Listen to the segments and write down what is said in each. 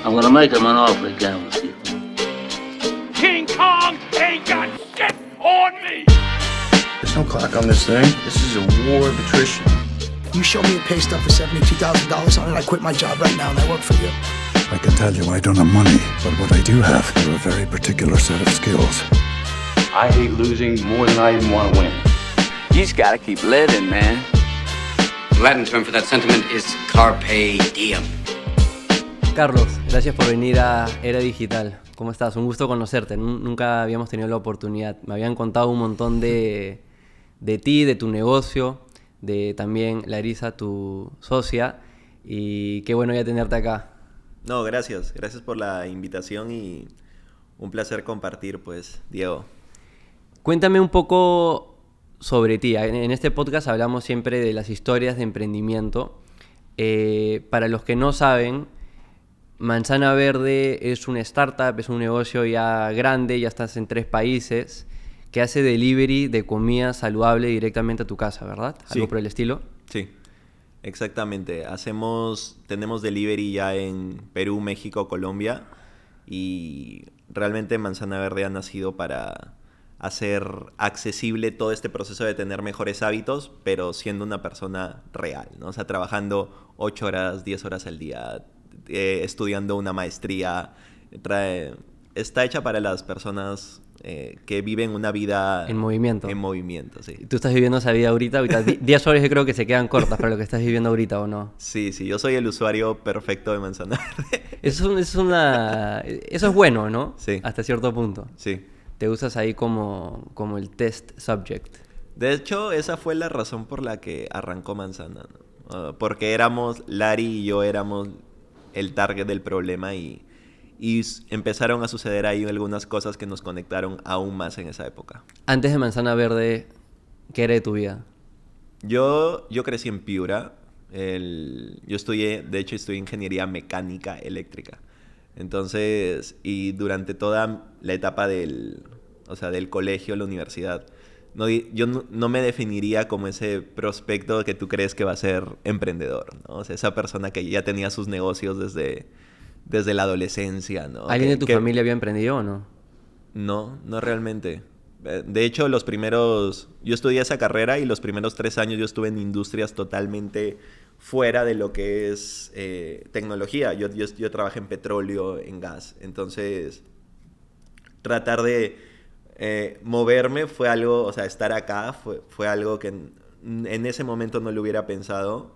I'm gonna make him an offer again with you. King Kong ain't got shit on me! There's no clock on this thing. This is a war of attrition. You show me a pay stub for $72,000 on it, I quit my job right now and I work for you. I can tell you I don't have money, but what I do have are a very particular set of skills. I hate losing more than I even want to win. You just gotta keep living, man. The Latin term for that sentiment is carpe diem. Carlos, gracias por venir a Era Digital. ¿Cómo estás? Un gusto conocerte. Nunca habíamos tenido la oportunidad. Me habían contado un montón de ti, de tu negocio, de también Larisa, tu socia. Y qué bueno ya tenerte acá. No, gracias. Gracias por la invitación y un placer compartir, pues, Diego. Cuéntame un poco sobre ti. En este podcast hablamos siempre de las historias de emprendimiento. Para los que no saben, Manzana Verde es una startup, es un negocio ya grande, ya estás en 3 países, que hace delivery de comida saludable directamente a tu casa, ¿verdad? Sí. ¿Algo por el estilo? Sí, exactamente. Tenemos delivery ya en Perú, México, Colombia, y realmente Manzana Verde ha nacido para hacer accesible todo este proceso de tener mejores hábitos, pero siendo una persona real, ¿no? O sea, trabajando 8 horas, 10 horas al día, estudiando una maestría. Está hecha para las personas que viven una vida en movimiento. En movimiento, sí. ¿Tú estás viviendo esa vida ahorita? 10 horas yo creo que se quedan cortas para lo que estás viviendo ahorita, ¿o no? Sí, yo soy el usuario perfecto de Manzana Verde. Eso es bueno, ¿no? Sí. Hasta cierto punto. Sí. Te usas ahí como el test subject. De hecho, esa fue la razón por la que arrancó Manzana, ¿no? Porque Lari y yo éramos el target del problema y empezaron a suceder ahí algunas cosas que nos conectaron aún más en esa época. Antes de Manzana Verde, ¿qué era de tu vida? Yo crecí en Piura. Yo estudié ingeniería mecánica eléctrica. Entonces, y durante toda la etapa del colegio, la universidad, yo no me definiría como ese prospecto que tú crees que va a ser emprendedor, ¿no? O sea, esa persona que ya tenía sus negocios desde la adolescencia, ¿no? ¿Alguien de tu familia había emprendido o no? No realmente. De hecho, yo estudié esa carrera y los primeros 3 años yo estuve en industrias totalmente fuera de lo que es tecnología. Yo trabajé en petróleo, en gas. Entonces, tratar de moverme fue algo, o sea, estar acá fue algo que en ese momento no lo hubiera pensado.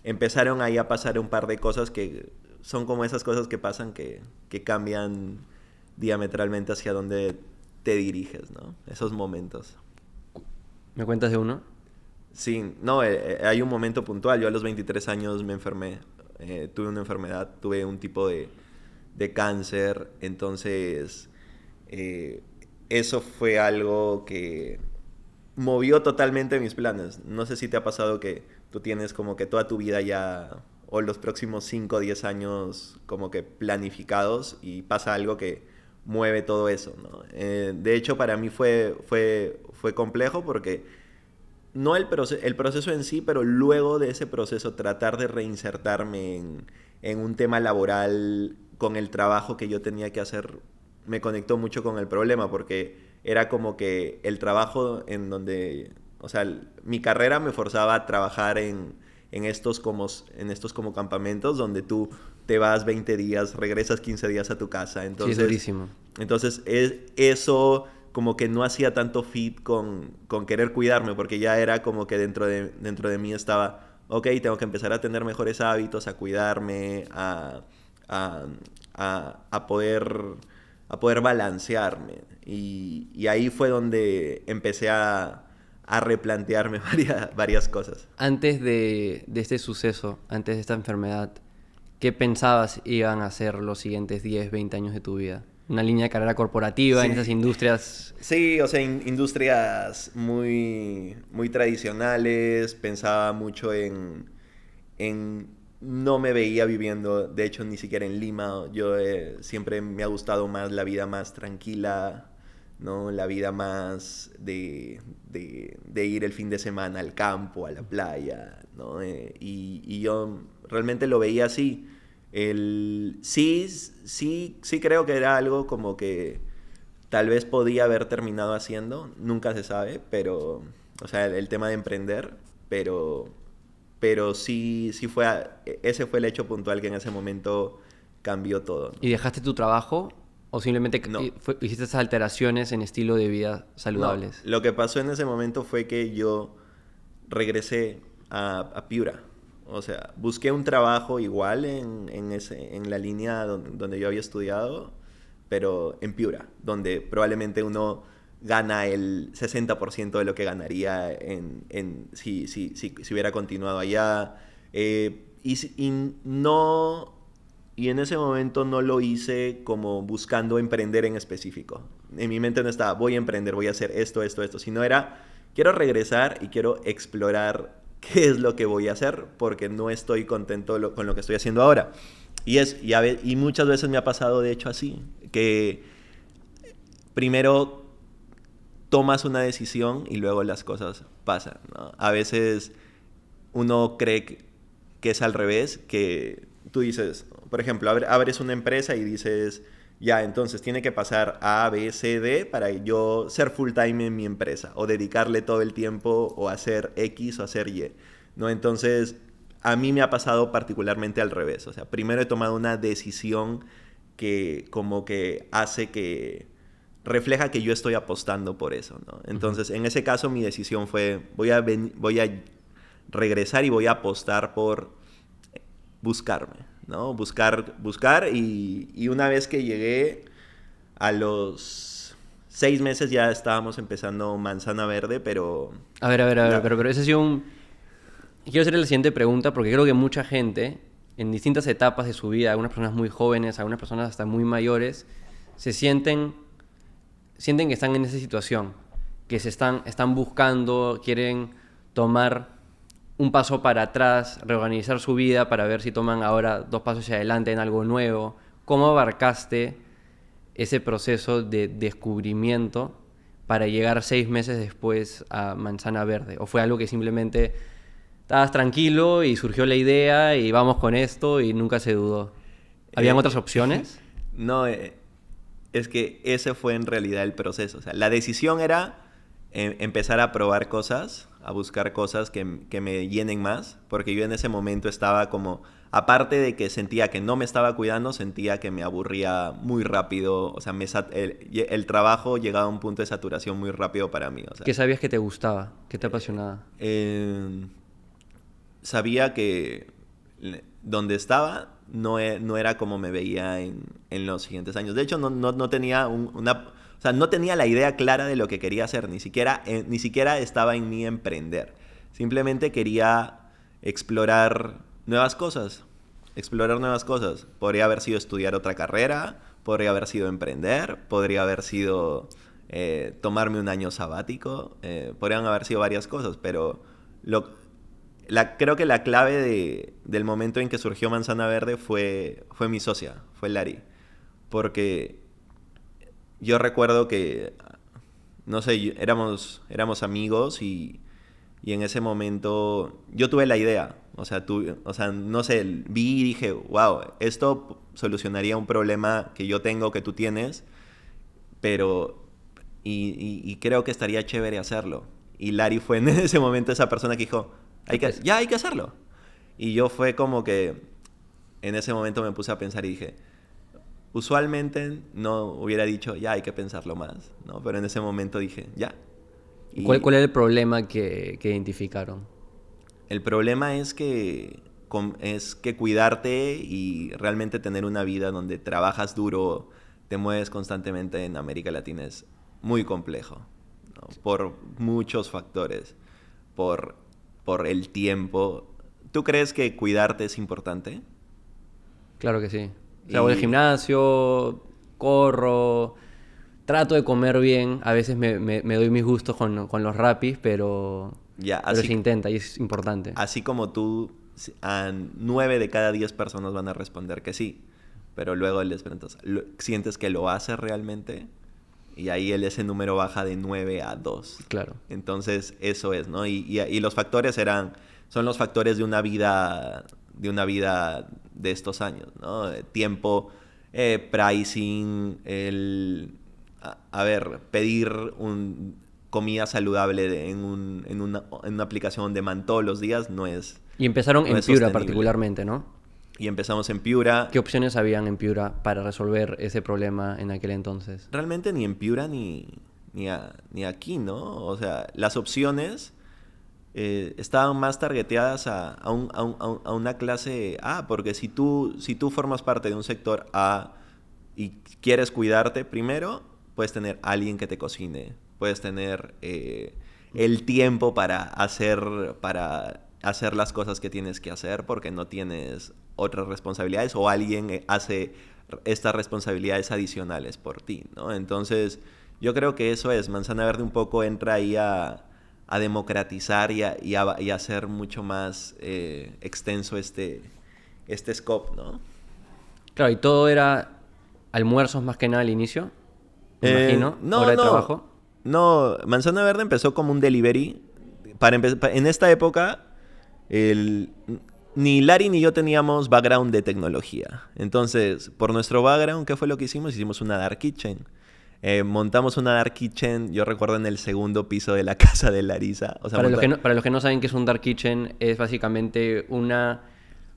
Empezaron ahí a pasar un par de cosas que son como esas cosas que pasan que cambian diametralmente hacia dónde te diriges, ¿no? Esos momentos. ¿Me cuentas de uno? Sí, no, hay un momento puntual. Yo a los 23 años me enfermé. Tuve una enfermedad, tuve un tipo de cáncer. Entonces, eso fue algo que movió totalmente mis planes. No sé si te ha pasado que tú tienes como que toda tu vida ya, o los próximos 5 o 10 años como que planificados, y pasa algo que mueve todo eso, ¿no? De hecho, para mí fue complejo porque no el proceso en sí, pero luego de ese proceso tratar de reinsertarme en un tema laboral con el trabajo que yo tenía que hacer me conectó mucho con el problema, porque era como que el trabajo en donde, o sea, mi carrera me forzaba a trabajar en estos como campamentos donde tú te vas 20 días, regresas 15 días a tu casa. Entonces, sí, es durísimo. Entonces, eso como que no hacía tanto fit con querer cuidarme, porque ya era como que dentro de mí estaba, ok, tengo que empezar a tener mejores hábitos, a cuidarme, a poder balancearme. Y ahí fue donde empecé a replantearme varias cosas. Antes de este suceso, antes de esta enfermedad, ¿qué pensabas iban a ser los siguientes 10, 20 años de tu vida? ¿Una línea de carrera corporativa, sí, en esas industrias? Sí, o sea, industrias muy, muy tradicionales. Pensaba mucho en no me veía viviendo, de hecho, ni siquiera en Lima. Yo siempre me ha gustado más la vida más tranquila, ¿no? La vida más de ir el fin de semana al campo, a la playa, ¿no? Y yo realmente lo veía así. Sí creo que era algo como que tal vez podía haber terminado haciendo, nunca se sabe, pero, o sea, el tema de emprender, pero sí ese fue el hecho puntual que en ese momento cambió todo, ¿no? ¿Y dejaste tu trabajo o simplemente No. hiciste esas alteraciones en estilo de vida saludables? No, lo que pasó en ese momento fue que yo regresé a Piura. O sea, busqué un trabajo igual en la línea donde yo había estudiado, pero en Piura, donde probablemente uno gana el 60% de lo que ganaría si hubiera continuado allá. Y en ese momento no lo hice como buscando emprender en específico. En mi mente no estaba, voy a emprender, voy a hacer esto, sino era, quiero regresar y quiero explorar qué es lo que voy a hacer, porque no estoy contento con lo que estoy haciendo ahora. Y muchas veces me ha pasado, de hecho, así, que primero tomas una decisión y luego las cosas pasan, ¿no? A veces uno cree que es al revés, que tú dices, por ejemplo, abres una empresa y dices, ya, entonces tiene que pasar A, B, C, D para yo ser full time en mi empresa, o dedicarle todo el tiempo, o hacer X o hacer Y, ¿no? Entonces, a mí me ha pasado particularmente al revés. O sea, primero he tomado una decisión que como que refleja que yo estoy apostando por eso, ¿no? Entonces, en ese caso, mi decisión fue, voy a regresar y voy a apostar por buscarme, ¿no? Buscar y una vez que llegué, a los 6 meses ya estábamos empezando Manzana Verde, pero... A ver, pero ese ha sido un... Quiero hacerle la siguiente pregunta porque creo que mucha gente, en distintas etapas de su vida, algunas personas muy jóvenes, algunas personas hasta muy mayores, sienten que están en esa situación, que están buscando, quieren tomar un paso para atrás, reorganizar su vida para ver si toman ahora 2 pasos hacia adelante en algo nuevo. ¿Cómo abarcaste ese proceso de descubrimiento para llegar 6 meses después a Manzana Verde? ¿O fue algo que simplemente estabas tranquilo y surgió la idea y vamos con esto y nunca se dudó? ¿Habían otras opciones? No, es que ese fue en realidad el proceso. O sea, la decisión era empezar a probar cosas, a buscar cosas que me llenen más, porque yo en ese momento estaba como, aparte de que sentía que no me estaba cuidando, sentía que me aburría muy rápido. O sea, el trabajo llegaba a un punto de saturación muy rápido para mí. O sea, ¿Qué sabías que te gustaba? ¿Qué te apasionaba? Sabía que donde estaba no era como me veía en los siguientes años. De hecho, no tenía o sea, no tenía la idea clara de lo que quería hacer. Ni siquiera estaba en mí emprender. Simplemente quería explorar nuevas cosas. Podría haber sido estudiar otra carrera, podría haber sido emprender, podría haber sido tomarme un año sabático, podrían haber sido varias cosas, pero creo que la clave del momento en que surgió Manzana Verde fue mi socia, fue Lari. Porque yo recuerdo que, no sé, éramos amigos y en ese momento yo tuve la idea. O sea, no sé, vi y dije, wow, esto solucionaría un problema que yo tengo, que tú tienes, pero... Y creo que estaría chévere hacerlo. Y Lari fue en ese momento esa persona que dijo, hay que hacerlo. Y yo fue como que en ese momento me puse a pensar y dije, usualmente no hubiera dicho, ya hay que pensarlo más, ¿no? Pero en ese momento dije, ya. Y ¿Cuál era el problema que identificaron? el problema es que cuidarte y realmente tener una vida donde trabajas duro, te mueves constantemente en América Latina es muy complejo, ¿no? Por muchos factores, por el tiempo. ¿Tú crees que cuidarte es importante? Claro que sí. O sea, voy al gimnasio, corro, trato de comer bien. A veces me doy mis gustos con los rapis, pero se intenta y es importante. Así como tú, a 9 de cada 10 personas van a responder que sí, pero luego les preguntas, ¿sientes que lo haces realmente? Y ahí ese número baja de 9 a 2. Claro. Entonces, eso es, ¿no? Y los factores son los factores de una vida vida de estos años, ¿no? Tiempo, pricing, pedir comida saludable en una aplicación on demand todos los días no es. Y empezaron no en es Piura sostenible. particularmente, ¿no? Y empezamos en Piura. ¿Qué opciones habían en Piura para resolver ese problema en aquel entonces? Realmente ni en Piura ni aquí, ¿no? O sea, las opciones estaban más targeteadas a una clase A, porque si tú formas parte de un sector A y quieres cuidarte, primero puedes tener alguien que te cocine, puedes tener el tiempo para hacer las cosas que tienes que hacer porque no tienes otras responsabilidades o alguien hace estas responsabilidades adicionales por ti, ¿no? Entonces, yo creo que eso es. Manzana Verde un poco entra ahí a democratizar y a hacer mucho más extenso este scope, ¿no? Claro, y todo era almuerzos más que nada al inicio, me imagino, hora de trabajo. No, Manzana Verde empezó como un delivery. En esta época, ni Larry ni yo teníamos background de tecnología. Entonces, por nuestro background, ¿qué fue lo que hicimos? Hicimos una dark kitchen. Montamos una dark kitchen, yo recuerdo, en el segundo piso de la casa de Larisa. O sea, para los que no saben qué es un dark kitchen, es básicamente una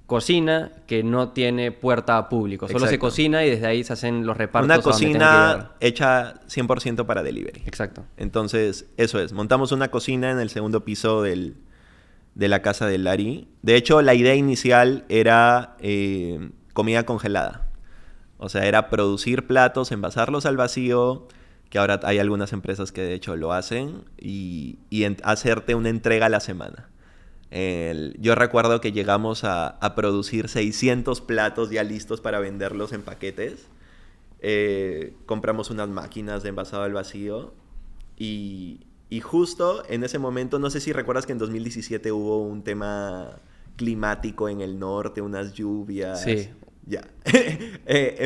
cocina que no tiene puerta a público. Solo se cocina y desde ahí se hacen los repartos. Una cocina hecha 100% para delivery. Exacto. Entonces, eso es. Montamos una cocina en el segundo piso de la casa de Larry. De hecho, la idea inicial era comida congelada. O sea, era producir platos, envasarlos al vacío, que ahora hay algunas empresas que de hecho lo hacen, y hacerte una entrega a la semana. Yo recuerdo que llegamos a producir 600 platos ya listos para venderlos en paquetes. Compramos unas máquinas de envasado al vacío y justo en ese momento, no sé si recuerdas que en 2017 hubo un tema climático en el norte, unas lluvias. Sí. Ya.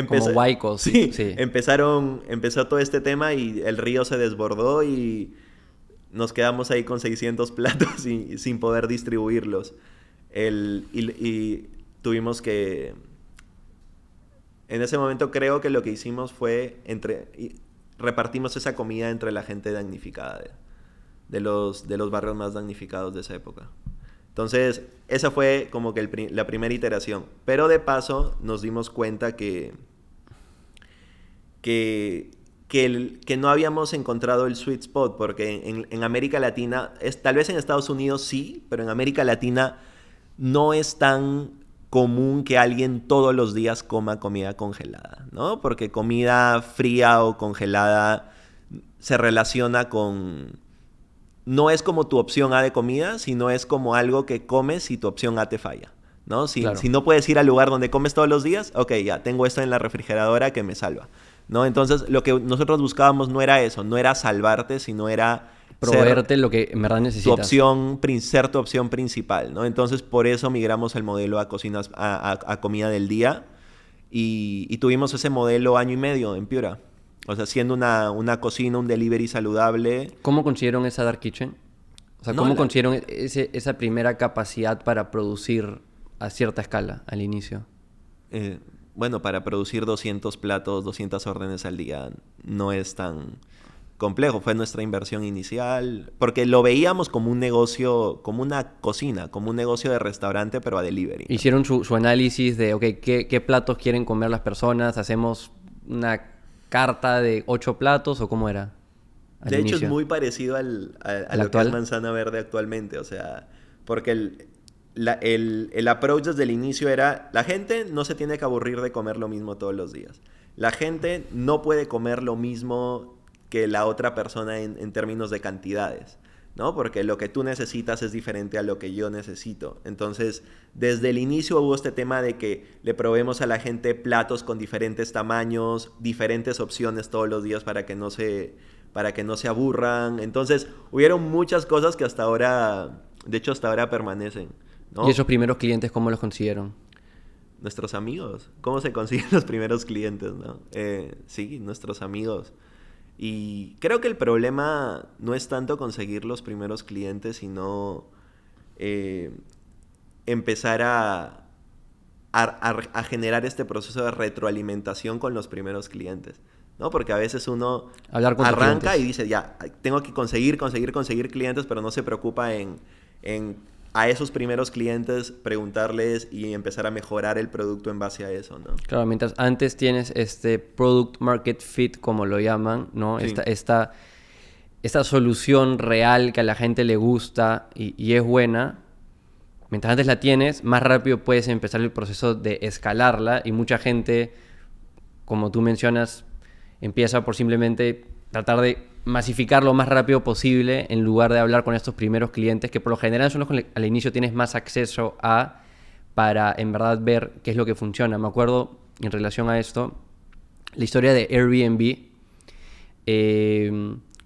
Como huaicos. Sí. Empezó todo este tema y el río se desbordó y nos quedamos ahí con 600 platos y sin poder distribuirlos. Y tuvimos que... En ese momento creo que lo que hicimos fue repartimos esa comida entre la gente damnificada de los barrios más damnificados de esa época. Entonces, esa fue como que la primera iteración. Pero de paso nos dimos cuenta que no habíamos encontrado el sweet spot, porque en América Latina, tal vez en Estados Unidos sí, pero en América Latina no es tan común que alguien todos los días coma comida congelada, ¿no? Porque comida fría o congelada se relaciona con... No es como tu opción A de comida, sino es como algo que comes y tu opción A te falla, ¿no? Si no puedes ir al lugar donde comes todos los días, ok, ya tengo esto en la refrigeradora que me salva, ¿no? Entonces, lo que nosotros buscábamos no era eso, no era salvarte, sino era proveerte lo que en verdad necesitas. Ser tu opción principal, ¿no? Entonces, por eso migramos el modelo a cocinas, a comida del día y tuvimos ese modelo año y medio en Piura. O sea, siendo una cocina, un delivery saludable. ¿Cómo consiguieron esa dark kitchen? O sea, ¿cómo consiguieron esa primera capacidad para producir a cierta escala al inicio? Bueno, para producir 200 platos, 200 órdenes al día no es tan complejo. Fue nuestra inversión inicial, porque lo veíamos como un negocio, como una cocina, como un negocio de restaurante, pero a delivery. Hicieron su análisis de, ok, ¿qué platos quieren comer las personas? ¿Hacemos una carta de 8 platos o cómo era? De hecho, es muy parecido a lo que es Manzana Verde actualmente. O sea, porque el approach desde el inicio era, la gente no se tiene que aburrir de comer lo mismo todos los días. La gente no puede comer lo mismo que la otra persona en términos de cantidades, ¿no? Porque lo que tú necesitas es diferente a lo que yo necesito. Entonces, desde el inicio hubo este tema de que le proveemos a la gente platos con diferentes tamaños, diferentes opciones todos los días para que no se aburran. Entonces, hubieron muchas cosas que hasta ahora permanecen, ¿no? ¿Y esos primeros clientes cómo los consiguieron? Nuestros amigos. ¿Cómo se consiguen los primeros clientes, no? Sí, nuestros amigos. Y creo que el problema no es tanto conseguir los primeros clientes, sino empezar a a generar este proceso de retroalimentación con los primeros clientes, ¿no? Porque a veces uno Hablar con arranca tus y dice, ya, tengo que conseguir clientes, pero no se preocupa en a esos primeros clientes preguntarles y empezar a mejorar el producto en base a eso, ¿no? Claro, mientras antes tienes este product market fit, como lo llaman, ¿no? Sí. Esta solución real que a la gente le gusta y es buena. Mientras antes la tienes, más rápido puedes empezar el proceso de escalarla y mucha gente, como tú mencionas, empieza por simplemente tratar de masificar lo más rápido posible en lugar de hablar con estos primeros clientes que por lo general son los que al inicio tienes más acceso a para en verdad ver qué es lo que funciona. Me acuerdo en relación a esto, la historia de Airbnb.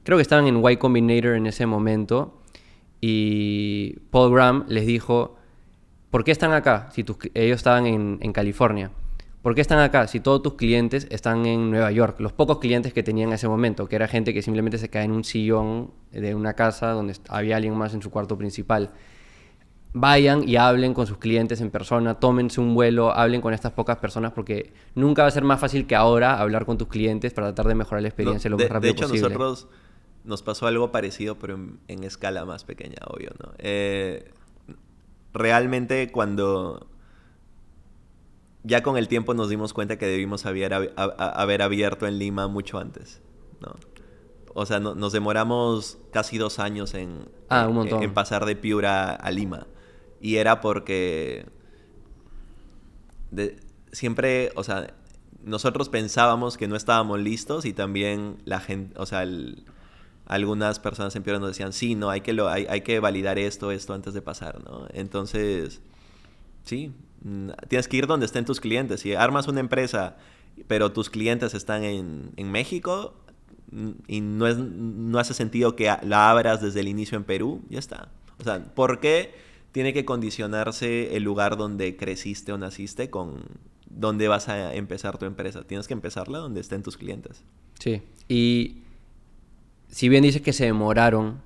Creo que estaban en Y Combinator en ese momento. Y Paul Graham les dijo, ¿por qué están acá? Si ellos estaban en California. ¿Por qué están acá? Si todos tus clientes están en Nueva York. Los pocos clientes que tenían en ese momento, que era gente que simplemente se cae en un sillón de una casa donde había alguien más en su cuarto principal. Vayan y hablen con sus clientes en persona, tómense un vuelo, hablen con estas pocas personas porque nunca va a ser más fácil que ahora hablar con tus clientes para tratar de mejorar la experiencia lo más rápido posible. De hecho, nosotros nos pasó algo parecido, pero en escala más pequeña, obvio, ¿no? Realmente cuando ya con el tiempo nos dimos cuenta que debimos haber abierto en Lima mucho antes, ¿no? O sea, nos demoramos casi 2 años un montón. en pasar de Piura a Lima. Y era porque siempre, o sea, nosotros pensábamos que no estábamos listos y también la gente, o sea, algunas personas en Piura nos decían, sí, no, hay que validar esto antes de pasar, ¿no? Entonces, sí, tienes que ir donde estén tus clientes. Si armas una empresa, pero tus clientes están en México y no hace sentido que la abras desde el inicio en Perú, ya está. O sea, ¿por qué tiene que condicionarse el lugar donde creciste o naciste con dónde vas a empezar tu empresa? Tienes que empezarla donde estén tus clientes. Sí, y si bien dices que se demoraron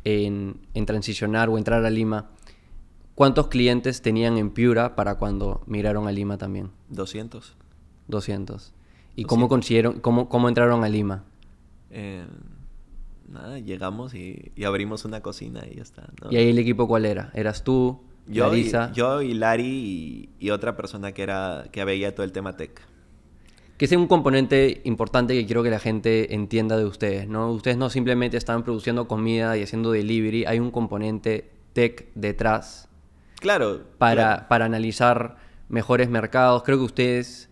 en transicionar o entrar a Lima, ¿cuántos clientes tenían en Piura para cuando migraron a Lima también? 200. 200. ¿Y cómo entraron a Lima? Nada, llegamos y abrimos una cocina y ya está, ¿no? ¿Y ahí el equipo cuál era? ¿Eras tú, Larisa? Yo y Lari y otra persona que veía todo el tema tech. Que es un componente importante que quiero que la gente entienda de ustedes, ¿no? Ustedes no simplemente están produciendo comida y haciendo delivery, hay un componente tech detrás. Claro. Para analizar mejores mercados. Creo que ustedes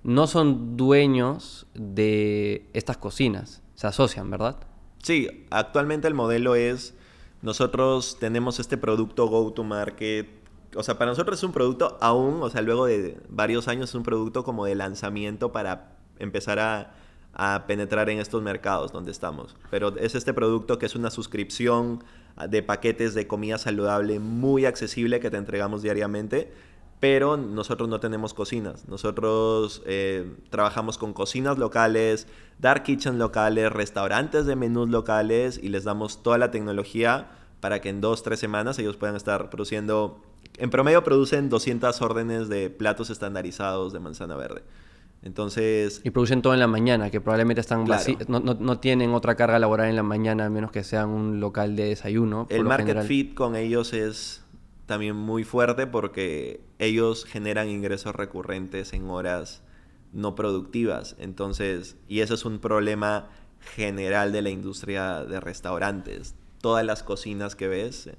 no son dueños de estas cocinas, se asocian, ¿verdad? Sí, actualmente el modelo es, nosotros tenemos este producto go-to-market, o sea, para nosotros es un producto aún, o sea, luego de varios años es un producto como de lanzamiento para empezar a penetrar en estos mercados donde estamos. Pero es este producto que es una suscripción de paquetes de comida saludable muy accesible que te entregamos diariamente, pero nosotros no tenemos cocinas. Nosotros trabajamos con cocinas locales, dark kitchen locales, restaurantes de menús locales y les damos toda la tecnología para que en 2-3 semanas ellos puedan estar produciendo. En promedio producen 200 órdenes de platos estandarizados de manzana verde. Entonces... Y producen todo en la mañana, que probablemente están claro. no tienen otra carga laboral en la mañana, a menos que sean un local de desayuno. El market fit con ellos es también muy fuerte porque ellos generan ingresos recurrentes en horas no productivas. Entonces, y eso es un problema general de la industria de restaurantes. Todas las cocinas que ves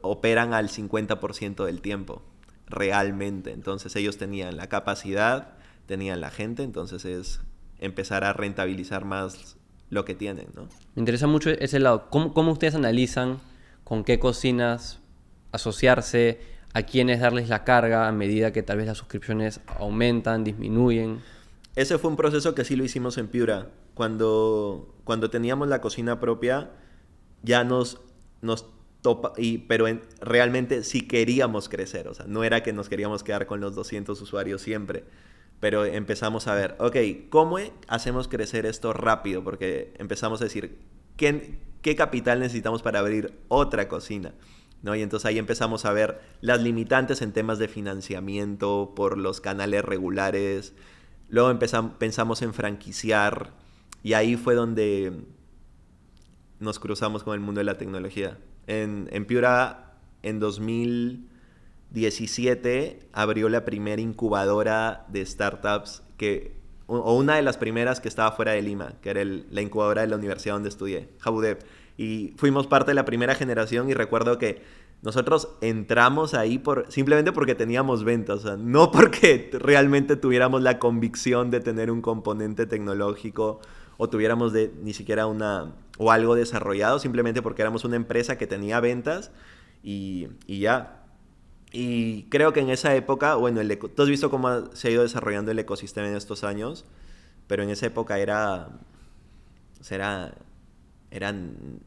operan al 50% del tiempo, realmente. Entonces ellos tenían la capacidad, tenían la gente, entonces es empezar a rentabilizar más lo que tienen, ¿no? Me interesa mucho ese lado. ¿Cómo ustedes analizan con qué cocinas asociarse, a quiénes darles la carga a medida que tal vez las suscripciones aumentan, disminuyen? Ese fue un proceso que sí lo hicimos en Piura. Cuando teníamos la cocina propia, ya nos topa, pero realmente sí queríamos crecer. O sea, no era que nos queríamos quedar con los 200 usuarios siempre. Pero empezamos a ver, ok, ¿cómo hacemos crecer esto rápido? Porque empezamos a decir, ¿qué capital necesitamos para abrir otra cocina? ¿no? Y entonces ahí empezamos a ver las limitantes en temas de financiamiento por los canales regulares. Luego pensamos en franquiciar, y ahí fue donde nos cruzamos con el mundo de la tecnología. En Piura, en 2017, abrió la primera incubadora de startups, o una de las primeras que estaba fuera de Lima, que era la incubadora de la universidad donde estudié, Jabudev. Y fuimos parte de la primera generación, y recuerdo que nosotros entramos ahí simplemente porque teníamos ventas, o sea, no porque realmente tuviéramos la convicción de tener un componente tecnológico o tuviéramos ni siquiera o algo desarrollado, simplemente porque éramos una empresa que tenía ventas y ya. Y creo que en esa época, bueno, tú has visto cómo se ha ido desarrollando el ecosistema en estos años, pero en esa época era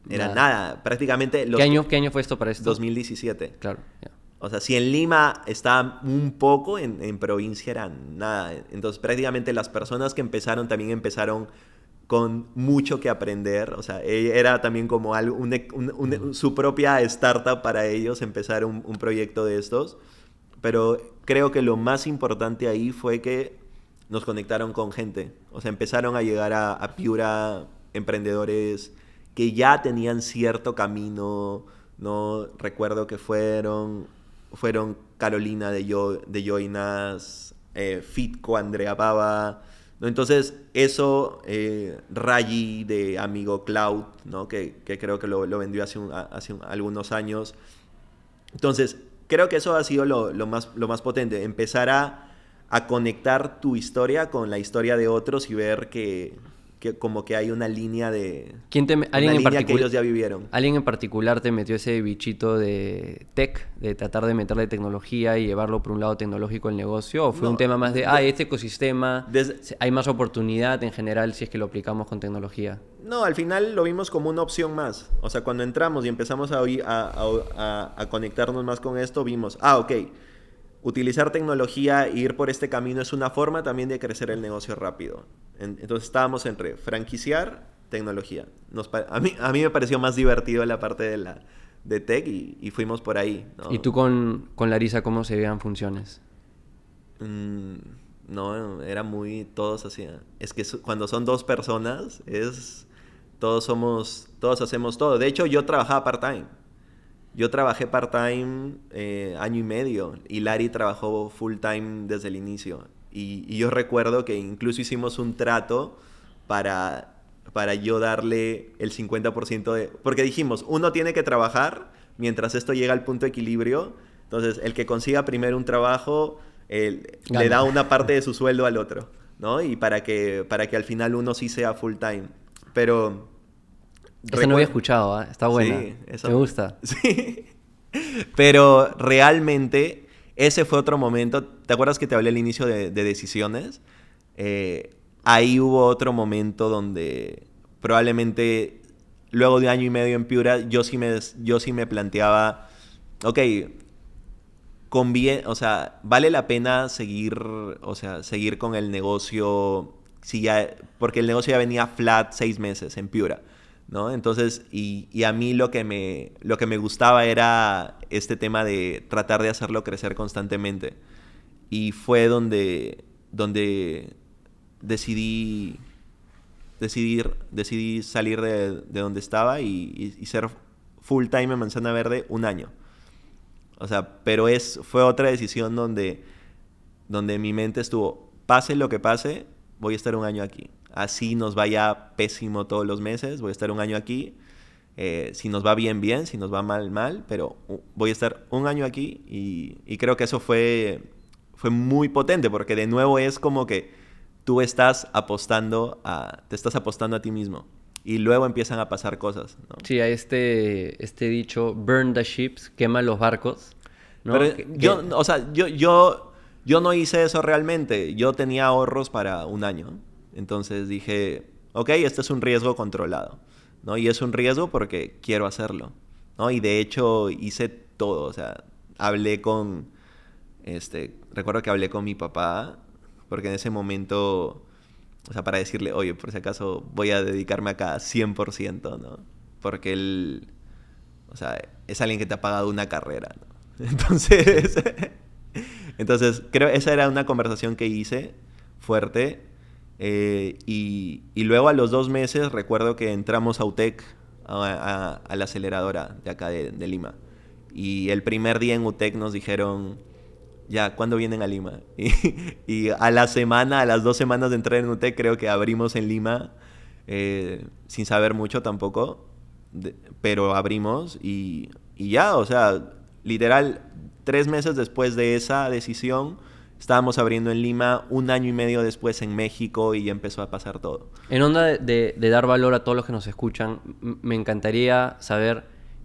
nada. Prácticamente... ¿Qué año fue esto para esto? 2017. Claro, ya. O sea, si en Lima estaba un poco, en provincia era nada. Entonces, prácticamente las personas que también empezaron con mucho que aprender. O sea, era también como su propia startup para ellos empezar un proyecto de estos. Pero creo que lo más importante ahí fue que nos conectaron con gente. O sea, empezaron a llegar a Piura emprendedores que ya tenían cierto camino, ¿no? Recuerdo que fueron Carolina de Joinas, Fitco, Andrea Baba, ¿no? Entonces eso, Rayi de Amigo Cloud, ¿no? que creo que lo vendió hace algunos años. Entonces creo que eso ha sido lo más potente, empezar a conectar tu historia con la historia de otros y ver que como que hay una línea de... alguien que ellos ya vivieron. ¿Alguien en particular te metió ese bichito de tech, de tratar de meterle tecnología y llevarlo por un lado tecnológico el negocio? ¿O fue un tema más de, este ecosistema, hay más oportunidad en general si es que lo aplicamos con tecnología? No, al final lo vimos como una opción más. O sea, cuando entramos y empezamos a conectarnos más con esto, vimos, ok, utilizar tecnología e ir por este camino es una forma también de crecer el negocio rápido. Entonces estábamos entre franquiciar, tecnología. A mí me pareció más divertido la parte de tech y fuimos por ahí, ¿no? ¿Y tú con Larisa cómo se veían funciones? No, era todos hacían. Es que cuando son dos personas, todos hacemos todo. De hecho, yo trabajaba part-time. Yo trabajé part-time año y medio y Larry trabajó full-time desde el inicio. Y yo recuerdo que incluso hicimos un trato para yo darle el 50% porque dijimos, uno tiene que trabajar mientras esto llega al punto de equilibrio. Entonces, el que consiga primero un trabajo le da una parte de su sueldo al otro, ¿no? Y para que al final uno sí sea full-time. Pero... Esa no había escuchado, está buena. Sí, me gusta. Sí. Pero realmente ese fue otro momento. ¿Te acuerdas que te hablé al inicio de decisiones? Ahí hubo otro momento donde probablemente luego de año y medio en Piura yo sí me planteaba, vale la pena seguir con el negocio, porque el negocio ya venía flat 6 meses en Piura, ¿no? Entonces, y a mí lo que me gustaba era este tema de tratar de hacerlo crecer constantemente. Y fue donde decidí salir de donde estaba y ser full time en Manzana Verde 1 año. O sea, pero fue otra decisión donde mi mente estuvo, pase lo que pase, voy a estar 1 año aquí. Así nos vaya pésimo todos los meses, voy a estar 1 año aquí. Si nos va bien, bien, si nos va mal, mal, pero voy a estar 1 año aquí y creo que eso fue muy potente, porque de nuevo es como que tú te estás apostando a ti mismo y luego empiezan a pasar cosas, ¿no? Sí, hay este dicho, burn the ships, quema los barcos, ¿no? Pero yo no hice eso realmente. Yo tenía ahorros para 1 año. Entonces dije, este es un riesgo controlado, ¿no? Y es un riesgo porque quiero hacerlo, ¿no? Y de hecho hice todo, o sea, recuerdo que hablé con mi papá, porque en ese momento, o sea, para decirle, oye, por si acaso voy a dedicarme acá 100%, ¿no? Porque él es alguien que te ha pagado una carrera, ¿no? Entonces, creo que esa era una conversación que hice fuerte. Y luego a los 2 meses recuerdo que entramos a UTEC, a la aceleradora de acá de Lima. Y el primer día en UTEC nos dijeron, ya, ¿cuándo vienen a Lima? Y a la semana, a las 2 semanas de entrar en UTEC, creo que abrimos en Lima, sin saber mucho tampoco, pero abrimos y ya, o sea, literal, 3 meses después de esa decisión, estábamos abriendo en Lima, 1 año y medio después en México y empezó a pasar todo. En onda de dar valor a todos los que nos escuchan, me encantaría saber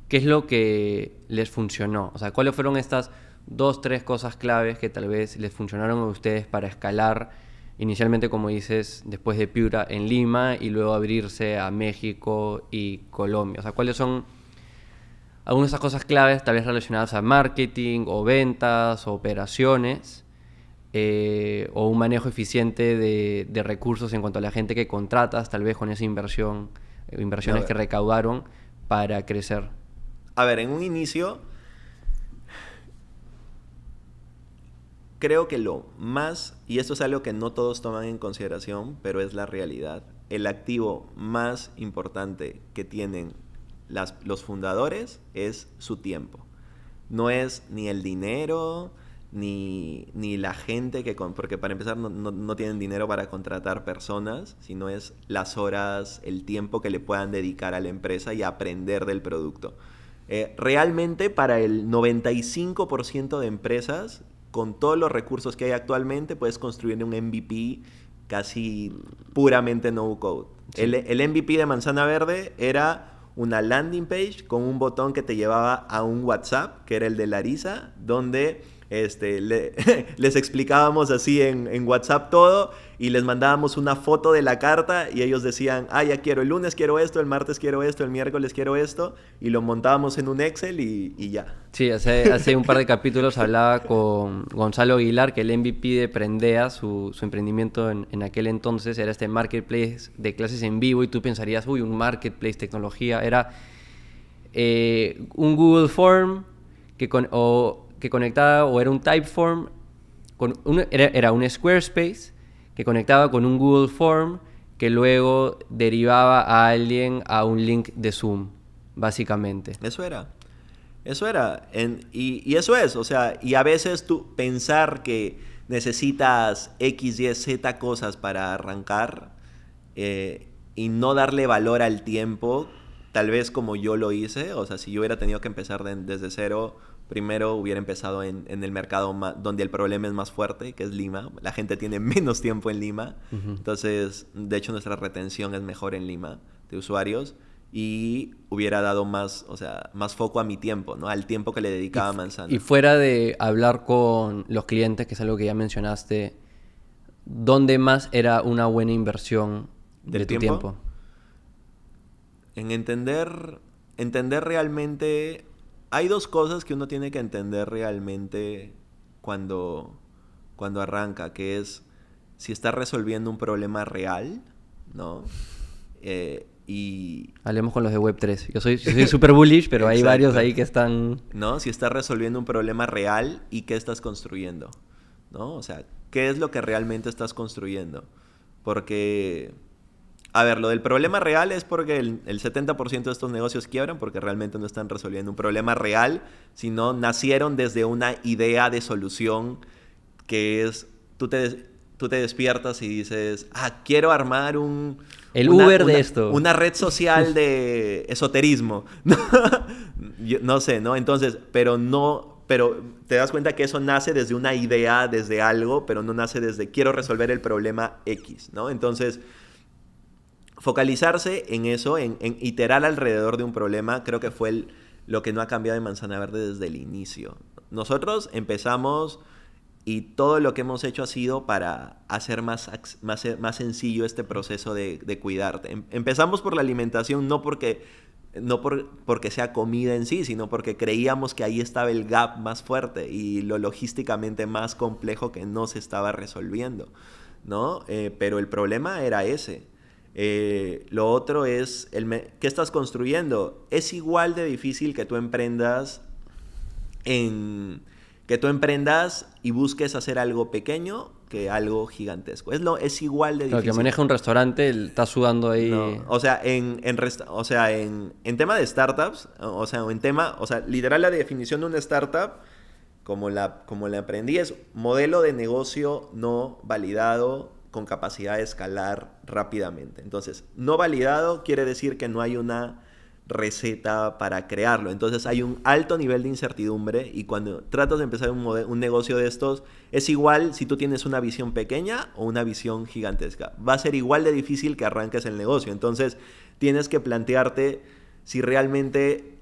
qué es lo que les funcionó. O sea, cuáles fueron estas 2, 3 cosas claves que tal vez les funcionaron a ustedes para escalar, inicialmente, como dices, después de Piura en Lima y luego abrirse a México y Colombia. O sea, ¿cuáles son algunas de esas cosas claves tal vez relacionadas a marketing o ventas o operaciones? O un manejo eficiente de recursos en cuanto a la gente que contratas, tal vez con esa inversiones que recaudaron para crecer. A ver, en un inicio, creo que lo más, y esto es algo que no todos toman en consideración, pero es la realidad, el activo más importante que tienen los fundadores es su tiempo. No es ni el dinero, ni la gente porque para empezar no tienen dinero para contratar personas, sino es las horas, el tiempo que le puedan dedicar a la empresa y aprender del producto. Realmente para el 95% de empresas, con todos los recursos que hay actualmente, puedes construir un MVP casi puramente no code. Sí. El MVP de Manzana Verde era una landing page con un botón que te llevaba a un WhatsApp, que era el de Larisa, donde les explicábamos así en WhatsApp todo y les mandábamos una foto de la carta y ellos decían, ya quiero, el lunes quiero esto, el martes quiero esto, el miércoles quiero esto, y lo montábamos en un Excel y ya. Sí, hace un par de capítulos hablaba con Gonzalo Aguilar, que el MVP de Prendea, su emprendimiento en aquel entonces, era este marketplace de clases en vivo, y tú pensarías, un marketplace, tecnología, era un Google Form que conectaba, o era un Typeform, era un Squarespace que conectaba con un Google Form que luego derivaba a alguien a un link de Zoom, básicamente. Eso era. Y eso es, o sea, y a veces tú pensar que necesitas X, Y, Z cosas para arrancar y no darle valor al tiempo, tal vez como yo lo hice, o sea, si yo hubiera tenido que empezar desde cero, primero hubiera empezado en el mercado donde el problema es más fuerte, que es Lima. La gente tiene menos tiempo en Lima. Uh-huh. Entonces, de hecho, nuestra retención es mejor en Lima de usuarios. Y hubiera dado más foco a mi tiempo, ¿no? Al tiempo que le dedicaba a Manzana. Y fuera de hablar con los clientes, que es algo que ya mencionaste, ¿dónde más era una buena inversión de tu tiempo? En entender realmente... Hay 2 cosas que uno tiene que entender realmente cuando arranca, que es si está resolviendo un problema real, ¿no? Y... Hablemos con los de Web3. Yo soy súper bullish, pero hay varios ahí que están... ¿No? Si estás resolviendo un problema real y qué estás construyendo, ¿no? O sea, ¿qué es lo que realmente estás construyendo? Porque... A ver, lo del problema real es porque el 70% de estos negocios quiebran porque realmente no están resolviendo un problema real, sino nacieron desde una idea de solución que es... Tú te despiertas y dices, quiero armar una red social de esoterismo. No sé, ¿no? Entonces, pero te das cuenta que eso nace desde una idea, desde algo, pero no nace desde quiero resolver el problema X, ¿no? Entonces... Focalizarse en eso, en iterar alrededor de un problema, creo que fue lo que no ha cambiado en Manzana Verde desde el inicio. Nosotros empezamos y todo lo que hemos hecho ha sido para hacer más sencillo este proceso de cuidarte. Empezamos por la alimentación, no porque sea comida en sí, sino porque creíamos que ahí estaba el gap más fuerte y lo logísticamente más complejo que no se estaba resolviendo, ¿no? Pero el problema era ese. Lo otro es, ¿qué estás construyendo? Es igual de difícil que tú emprendas y busques hacer algo pequeño que algo gigantesco. Es igual de difícil. Claro, que maneja un restaurante, está sudando ahí. No, o sea, en tema de startups, literal la definición de una startup, como la aprendí, es modelo de negocio no validado con capacidad de escalar rápidamente. Entonces, no validado quiere decir que no hay una receta para crearlo. Entonces hay un alto nivel de incertidumbre y cuando tratas de empezar un negocio de estos, es igual si tú tienes una visión pequeña o una visión gigantesca. Va a ser igual de difícil que arranques el negocio. Entonces tienes que plantearte si realmente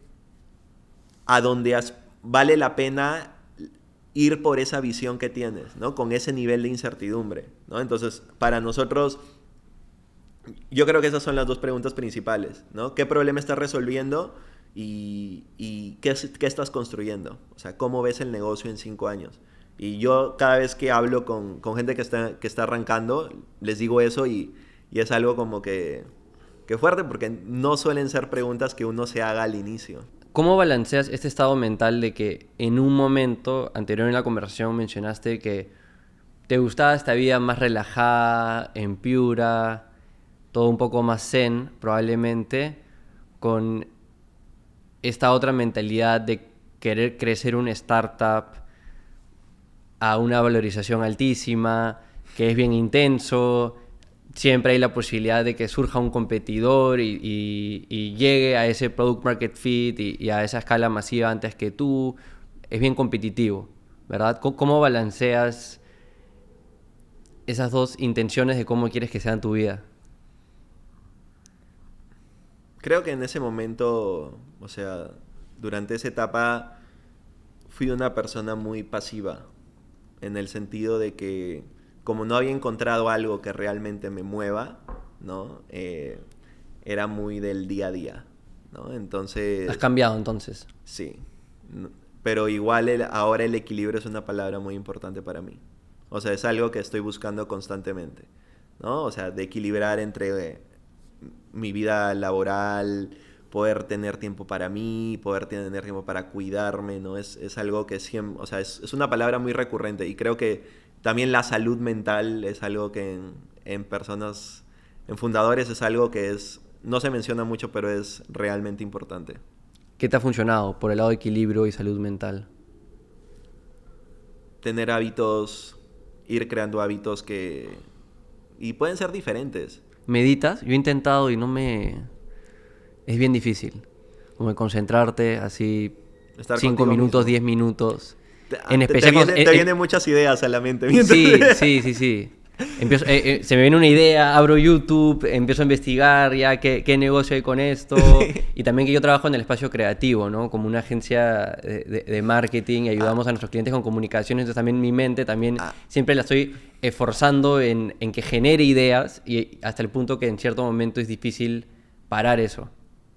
a dónde vale la pena ir por esa visión que tienes, ¿no? Con ese nivel de incertidumbre, ¿no? Entonces, para nosotros, yo creo que esas son las dos preguntas principales, ¿no? ¿Qué problema estás resolviendo y qué estás construyendo? O sea, ¿cómo ves el negocio en 5 años? Y yo cada vez que hablo con gente que está arrancando, les digo eso y es algo como que fuerte porque no suelen ser preguntas que uno se haga al inicio. ¿Cómo balanceas este estado mental de que en un momento anterior en la conversación mencionaste que te gustaba esta vida más relajada, en Piura, todo un poco más zen probablemente, con esta otra mentalidad de querer crecer una startup a una valorización altísima, que es bien intenso, siempre hay la posibilidad de que surja un competidor y llegue a ese product market fit y a esa escala masiva antes que tú? Es bien competitivo, ¿verdad? ¿Cómo balanceas esas dos intenciones de cómo quieres que sea tu vida? Creo que en ese momento, o sea, durante esa etapa fui una persona muy pasiva, en el sentido de que como no había encontrado algo que realmente me mueva, ¿no? Era muy del día a día, ¿no? Entonces... ¿Has cambiado entonces? Sí, pero igual ahora el equilibrio es una palabra muy importante para mí. O sea, es algo que estoy buscando constantemente, ¿no? O sea, de equilibrar entre mi vida laboral, poder tener tiempo para mí, poder tener tiempo para cuidarme, ¿no? Es algo que siempre, o sea, es una palabra muy recurrente y creo que también la salud mental es algo que en personas, en fundadores es algo que no se menciona mucho, pero es realmente importante. ¿Qué te ha funcionado por el lado de equilibrio y salud mental? Tener hábitos, ir creando hábitos y pueden ser diferentes. ¿Meditas? Yo he intentado y es bien difícil. Como concentrarte así 5 minutos, 10 minutos. En especial te vienen muchas ideas a la mente. Sí. Se me viene una idea, abro YouTube, empiezo a investigar ya qué negocio hay con esto. Y también que yo trabajo en el espacio creativo, ¿no? Como una agencia de marketing y ayudamos a nuestros clientes con comunicaciones. Entonces también mi mente siempre la estoy esforzando en que genere ideas y hasta el punto que en cierto momento es difícil parar eso.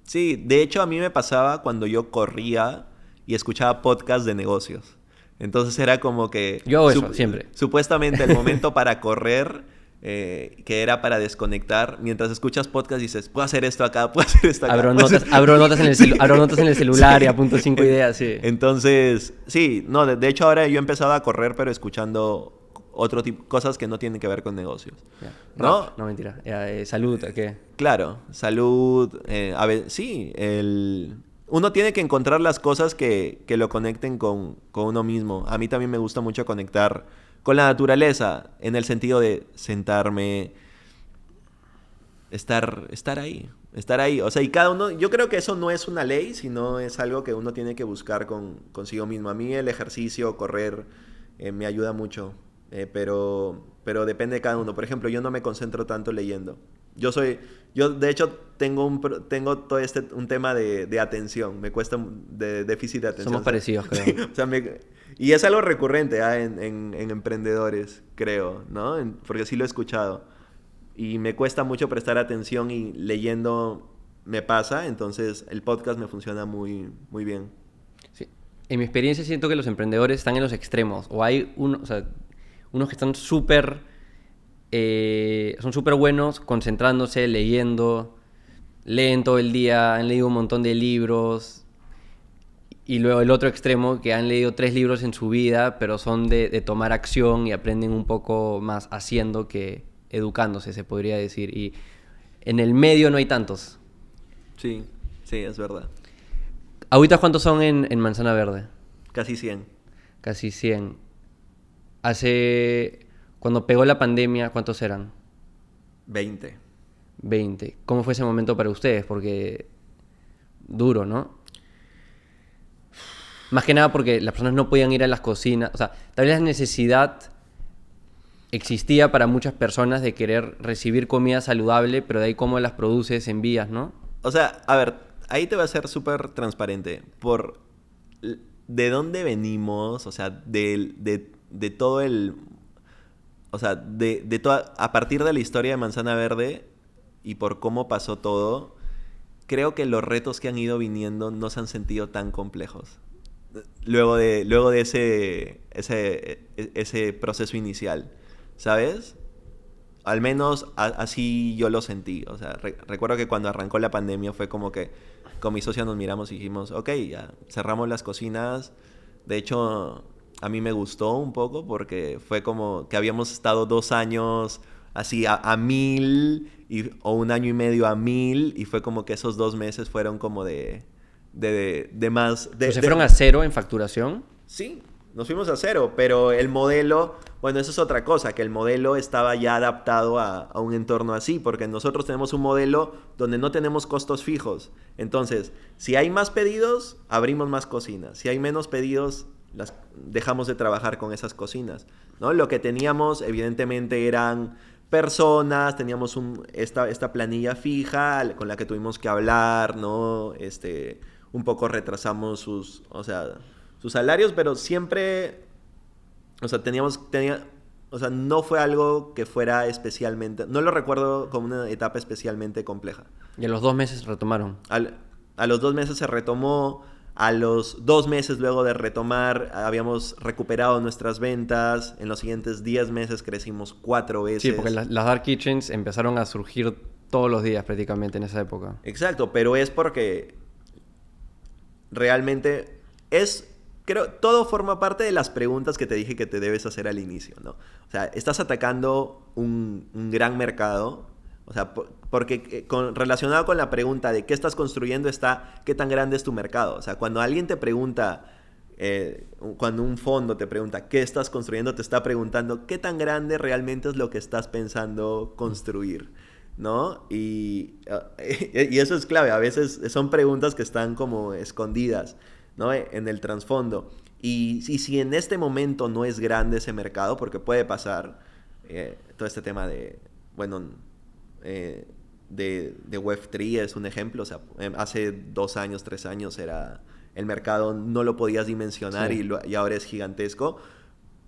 Sí, de hecho a mí me pasaba cuando yo corría y escuchaba podcasts de negocios. Entonces era como que... Yo hago eso siempre. Supuestamente el momento para correr, que era para desconectar, mientras escuchas podcast dices, puedo hacer esto acá, puedo hacer esto acá. Abro notas en el celular y apunto 5 ideas, sí. Entonces, sí, no, de hecho ahora yo he empezado a correr, pero escuchando otro tipo, cosas que no tienen que ver con negocios. Yeah. ¿No? No, mentira. Salud, ¿qué? Claro, salud, sí, uno tiene que encontrar las cosas que lo conecten con uno mismo. A mí también me gusta mucho conectar con la naturaleza, en el sentido de sentarme, estar ahí. O sea, y cada uno, yo creo que eso no es una ley, sino es algo que uno tiene que buscar consigo mismo. A mí el ejercicio, correr, me ayuda mucho, pero depende de cada uno. Por ejemplo, yo no me concentro tanto leyendo. Yo de hecho tengo todo un tema de atención, me cuesta de déficit de atención. Somos parecidos, creo. Sí, o sea, y es algo recurrente en emprendedores, creo, ¿no? Porque sí lo he escuchado. Y me cuesta mucho prestar atención y leyendo me pasa, entonces el podcast me funciona muy, muy bien. Sí. En mi experiencia siento que los emprendedores están en los extremos. O hay unos que están súper son súper buenos concentrándose, leyendo, leen todo el día, han leído un montón de libros. Y luego el otro extremo, que han leído 3 libros en su vida, pero son de tomar acción y aprenden un poco más haciendo que educándose, se podría decir. Y en el medio no hay tantos. Sí, es verdad. ¿Ahorita cuántos son en Manzana Verde? Casi 100. Casi 100. Cuando pegó la pandemia, ¿cuántos eran? 20. 20. ¿Cómo fue ese momento para ustedes? Porque duro, ¿no? Más que nada porque las personas no podían ir a las cocinas. O sea, tal vez la necesidad existía para muchas personas de querer recibir comida saludable, pero de ahí cómo las produces, envías, ¿no? O sea, a ver, ahí te voy a ser súper transparente. ¿De dónde venimos? O sea, de todo el... O sea, a partir de la historia de Manzana Verde y por cómo pasó todo, creo que los retos que han ido viniendo no se han sentido tan complejos. Luego de ese proceso inicial, ¿sabes? Al menos así yo lo sentí. O sea, recuerdo que cuando arrancó la pandemia fue como que con mi socia nos miramos y dijimos, ok, ya cerramos las cocinas. De hecho, a mí me gustó un poco porque fue como que habíamos estado 2 años así a 1000 o 1 año y medio a 1000 y fue como que esos 2 meses fueron como de más... ¿Se fueron a 0 en facturación? Sí, nos fuimos a 0, pero el modelo... Bueno, eso es otra cosa, que el modelo estaba ya adaptado a un entorno así, porque nosotros tenemos un modelo donde no tenemos costos fijos. Entonces, si hay más pedidos, abrimos más cocinas. Si hay menos pedidos, dejamos de trabajar con esas cocinas, ¿no? Lo que teníamos, evidentemente, eran personas, teníamos esta planilla fija con la que tuvimos que hablar, ¿no? Un poco retrasamos sus salarios, pero siempre, o sea, o sea, no fue algo que fuera especialmente, no lo recuerdo como una etapa especialmente compleja. Y a los 2 meses retomaron. A los 2 meses se retomó, a los 2 meses luego de retomar habíamos recuperado nuestras ventas, en los siguientes 10 meses crecimos 4 veces. Sí, porque las Dark Kitchens empezaron a surgir todos los días prácticamente en esa época. Exacto, pero es porque realmente creo, todo forma parte de las preguntas que te dije que te debes hacer al inicio, ¿no? O sea, estás atacando un gran mercado, o sea, porque relacionado con la pregunta de qué estás construyendo está qué tan grande es tu mercado. O sea, cuando alguien te pregunta, cuando un fondo te pregunta qué estás construyendo, te está preguntando qué tan grande realmente es lo que estás pensando construir, ¿no? Y eso es clave. A veces son preguntas que están como escondidas, ¿no? En el trasfondo. Y si en este momento no es grande ese mercado, porque puede pasar todo este tema de, bueno, de Web3 es un ejemplo. O sea, hace 2 años, 3 años el mercado no lo podías dimensionar, sí. y ahora es gigantesco.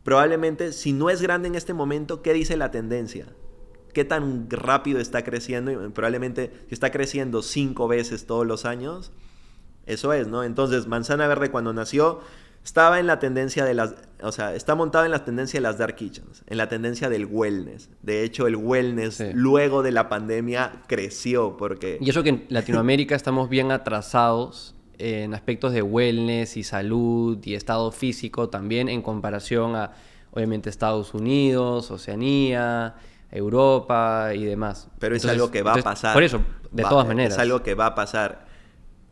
Probablemente, si no es grande en este momento, ¿qué dice la tendencia? ¿Qué tan rápido está creciendo? Y probablemente si está creciendo 5 veces todos los años, eso es, ¿no? Entonces, Manzana Verde cuando nació estaba en la tendencia está montado en la tendencia de las Dark Kitchens, en la tendencia del wellness. De hecho, el wellness, sí, luego de la pandemia creció porque... Y eso que en Latinoamérica estamos bien atrasados en aspectos de wellness y salud y estado físico también en comparación a, obviamente, Estados Unidos, Oceanía, Europa y demás. Pero es algo que va a pasar. Por eso, de todas maneras. Es algo que va a pasar.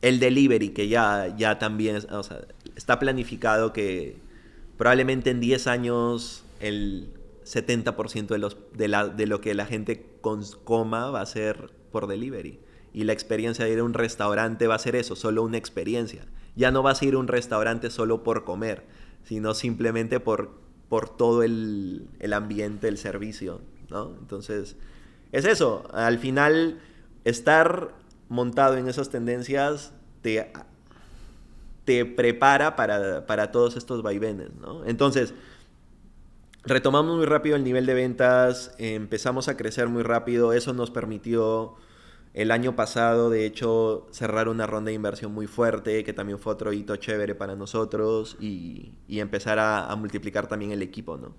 El delivery, que ya también, o sea, está planificado que probablemente en 10 años el 70% de lo que la gente coma va a ser por delivery. Y la experiencia de ir a un restaurante va a ser eso, solo una experiencia. Ya no vas a ir a un restaurante solo por comer, sino simplemente por todo el ambiente, el servicio, ¿no? Entonces, es eso. Al final, estar montado en esas tendencias te prepara para todos estos vaivenes, ¿no? Entonces, retomamos muy rápido el nivel de ventas, empezamos a crecer muy rápido. Eso nos permitió el año pasado, de hecho, cerrar una ronda de inversión muy fuerte, que también fue otro hito chévere para nosotros, y empezar a multiplicar también el equipo, ¿no?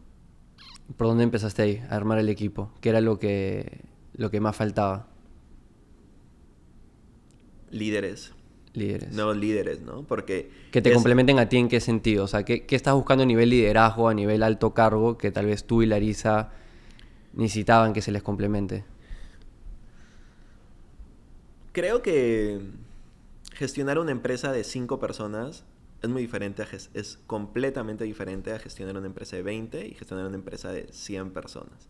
¿Por dónde empezaste ahí a armar el equipo? ¿Qué era lo que más faltaba? Líderes. Líderes. Nuevos líderes, ¿no? Porque... Que te complementen a ti, ¿en qué sentido? O sea, ¿qué estás buscando a nivel liderazgo, a nivel alto cargo, que tal vez tú y Larisa necesitaban que se les complemente? Creo que gestionar una empresa de 5 personas es muy diferente, es completamente diferente a gestionar una empresa de 20 y gestionar una empresa de 100 personas,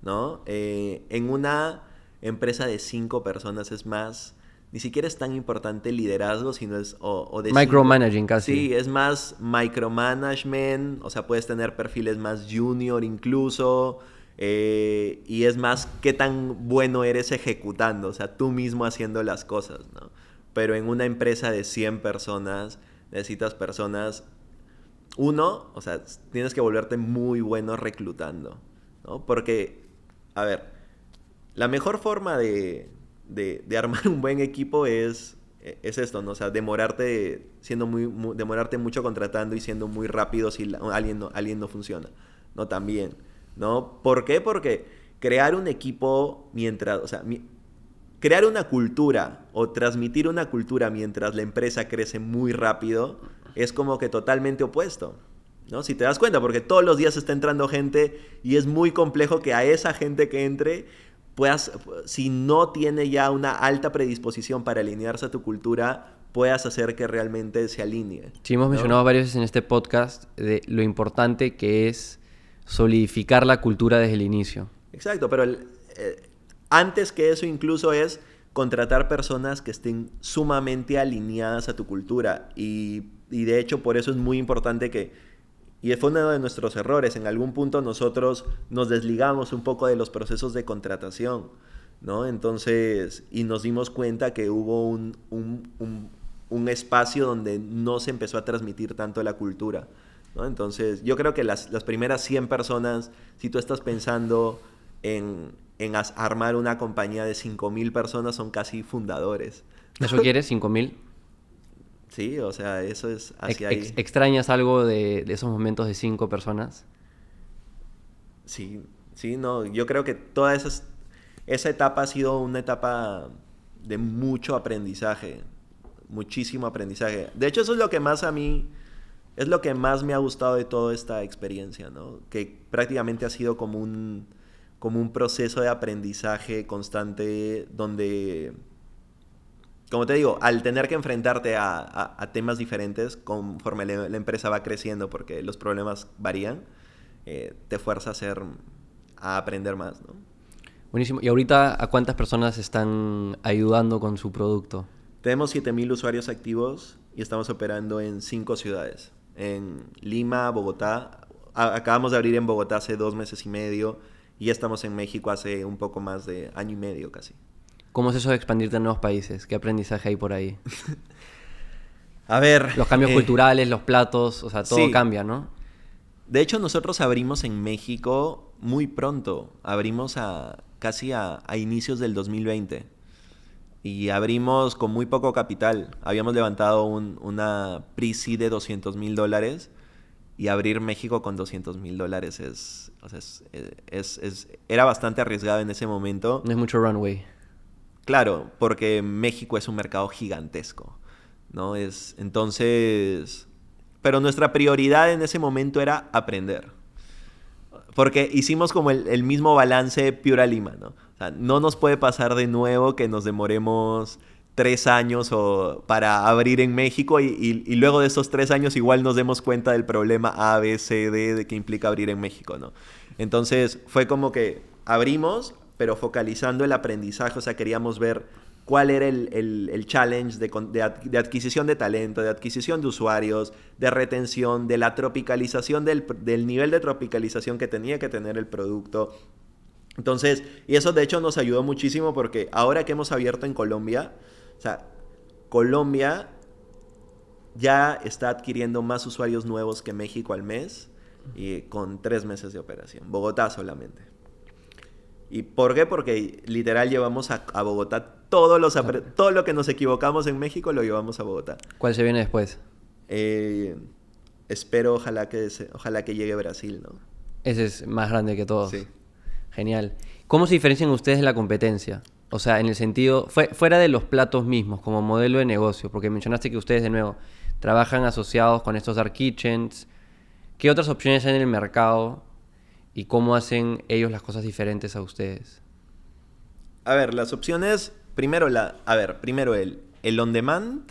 ¿no? En una empresa de 5 personas es más... Ni siquiera es tan importante el liderazgo, sino es... O de micromanaging casi. Sí, es más micromanagement, o sea, puedes tener perfiles más junior incluso, y es más qué tan bueno eres ejecutando, o sea, tú mismo haciendo las cosas, ¿no? Pero en una empresa de 100 personas, necesitas personas... Uno, o sea, tienes que volverte muy bueno reclutando, ¿no? Porque, a ver, la mejor forma de armar un buen equipo es esto, ¿no? O sea, demorarte mucho contratando y siendo muy rápido si alguien no funciona, ¿no? También, ¿no? ¿Por qué? Porque crear un equipo crear una cultura o transmitir una cultura mientras la empresa crece muy rápido es como que totalmente opuesto, ¿no? Si te das cuenta, porque todos los días está entrando gente y es muy complejo que a esa gente que entre si no tiene ya una alta predisposición para alinearse a tu cultura, puedas hacer que realmente se alinee. Sí, hemos mencionado varias veces en este podcast de lo importante que es solidificar la cultura desde el inicio. Exacto, pero antes que eso incluso es contratar personas que estén sumamente alineadas a tu cultura. Y de hecho por eso es muy importante y fue uno de nuestros errores. En algún punto nosotros nos desligamos un poco de los procesos de contratación, ¿no? Entonces, y nos dimos cuenta que hubo un espacio donde no se empezó a transmitir tanto la cultura, ¿no? Entonces, yo creo que las primeras 100 personas, si tú estás pensando en armar una compañía de 5,000 personas, son casi fundadores. ¿Eso quieres? ¿5,000? Sí, o sea, eso es hacia ahí. ¿Extrañas algo de esos momentos de 5 personas? Sí, no, yo creo que toda esa etapa ha sido una etapa de mucho aprendizaje, muchísimo aprendizaje. De hecho, eso es lo que más es lo que más me ha gustado de toda esta experiencia, ¿no? Que prácticamente ha sido como un proceso de aprendizaje constante donde... Como te digo, al tener que enfrentarte a temas diferentes conforme la empresa va creciendo, porque los problemas varían, te fuerza a aprender más, ¿no? Buenísimo. ¿Y ahorita a cuántas personas están ayudando con su producto? Tenemos 7,000 usuarios activos y estamos operando en 5 ciudades. En Lima, Bogotá. Acabamos de abrir en Bogotá hace 2 meses y medio y ya estamos en México hace un poco más de año y medio casi. ¿Cómo es eso de expandirte a nuevos países? ¿Qué aprendizaje hay por ahí? A ver... Los cambios culturales, los platos, o sea, todo sí. cambia, ¿no? De hecho, nosotros abrimos en México muy pronto. Abrimos casi a inicios del 2020. Y abrimos con muy poco capital. Habíamos levantado una pre-seed de $200,000 y abrir México con $200,000 era bastante arriesgado en ese momento. No es mucho runway. Claro, porque México es un mercado gigantesco, ¿no? Entonces... Pero nuestra prioridad en ese momento era aprender. Porque hicimos como el mismo balance Piura Lima, ¿no? O sea, no nos puede pasar de nuevo que nos demoremos 3 años para abrir en México y luego de esos 3 años igual nos demos cuenta del problema A, B, C, D de que implica abrir en México, ¿no? Entonces fue como que abrimos, pero focalizando el aprendizaje. O sea, queríamos ver cuál era el challenge de adquisición de talento, de adquisición de usuarios, de retención, de la tropicalización, del nivel de tropicalización que tenía que tener el producto. Entonces, y eso de hecho nos ayudó muchísimo porque ahora que hemos abierto en Colombia, o sea, Colombia ya está adquiriendo más usuarios nuevos que México al mes y con 3 meses de operación. Bogotá solamente. ¿Y por qué? Porque literal llevamos a Bogotá todo lo que nos equivocamos en México lo llevamos a Bogotá. ¿Cuál se viene después? Espero, ojalá que llegue Brasil, ¿no? Ese es más grande que todos. Sí. Genial. ¿Cómo se diferencian ustedes de la competencia? O sea, en el sentido, fuera de los platos mismos, como modelo de negocio, porque mencionaste que ustedes, de nuevo, trabajan asociados con estos dark kitchens. ¿Qué otras opciones hay en el mercado y cómo hacen ellos las cosas diferentes a ustedes? A ver, las opciones, primero el on demand